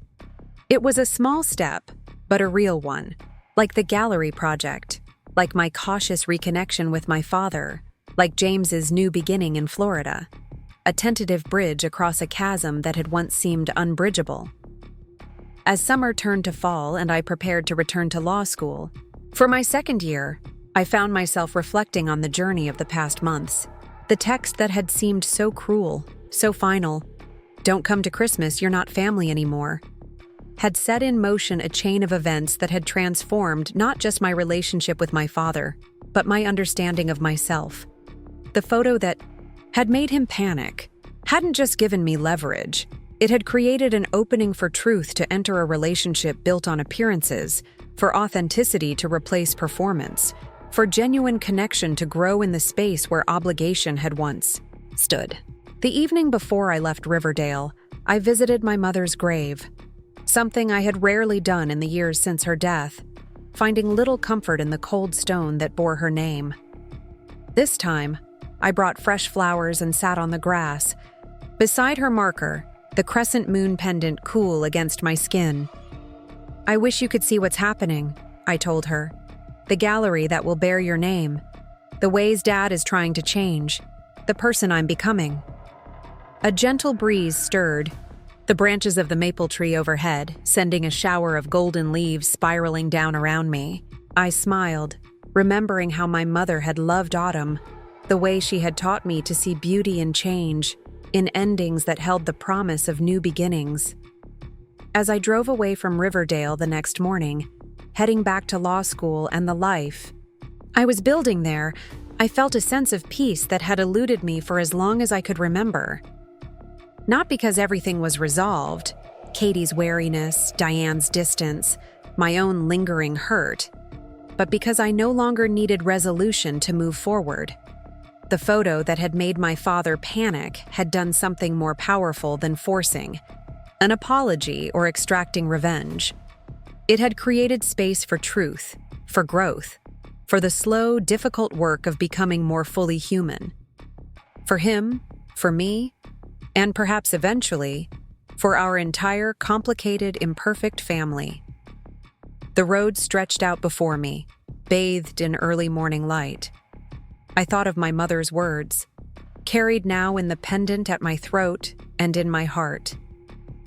It was a small step, but a real one, like the gallery project, like my cautious reconnection with my father, like James's new beginning in Florida, a tentative bridge across a chasm that had once seemed unbridgeable. As summer turned to fall and I prepared to return to law school, for my second year, I found myself reflecting on the journey of the past months. The text that had seemed so cruel, so final, "Don't come to Christmas, you're not family anymore," had set in motion a chain of events that had transformed not just my relationship with my father, but my understanding of myself. The photo that had made him panic hadn't just given me leverage. It had created an opening for truth to enter a relationship built on appearances, for authenticity to replace performance, for genuine connection to grow in the space where obligation had once stood. The evening before I left Riverdale, I visited my mother's grave, something I had rarely done in the years since her death, finding little comfort in the cold stone that bore her name. This time, I brought fresh flowers and sat on the grass, beside her marker, the crescent moon pendant cool against my skin. "I wish you could see what's happening," I told her. "The gallery that will bear your name. The ways Dad is trying to change. The person I'm becoming." A gentle breeze stirred the branches of the maple tree overhead, sending a shower of golden leaves spiraling down around me. I smiled, remembering how my mother had loved autumn, the way she had taught me to see beauty in change, in endings that held the promise of new beginnings. As I drove away from Riverdale the next morning, heading back to law school and the life I was building there, I felt a sense of peace that had eluded me for as long as I could remember. Not because everything was resolved, Katie's wariness, Diane's distance, my own lingering hurt, but because I no longer needed resolution to move forward. The photo that had made my father panic had done something more powerful than forcing an apology or extracting revenge. It had created space for truth, for growth, for the slow, difficult work of becoming more fully human. For him, for me, and perhaps eventually, for our entire complicated, imperfect family. The road stretched out before me, bathed in early morning light. I thought of my mother's words, carried now in the pendant at my throat and in my heart.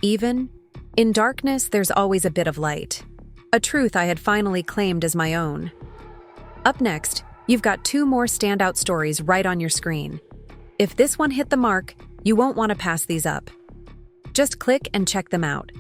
Even in darkness, there's always a bit of light, a truth I had finally claimed as my own. Up next, you've got 2 more standout stories right on your screen. If this one hit the mark, you won't want to pass these up. Just click and check them out.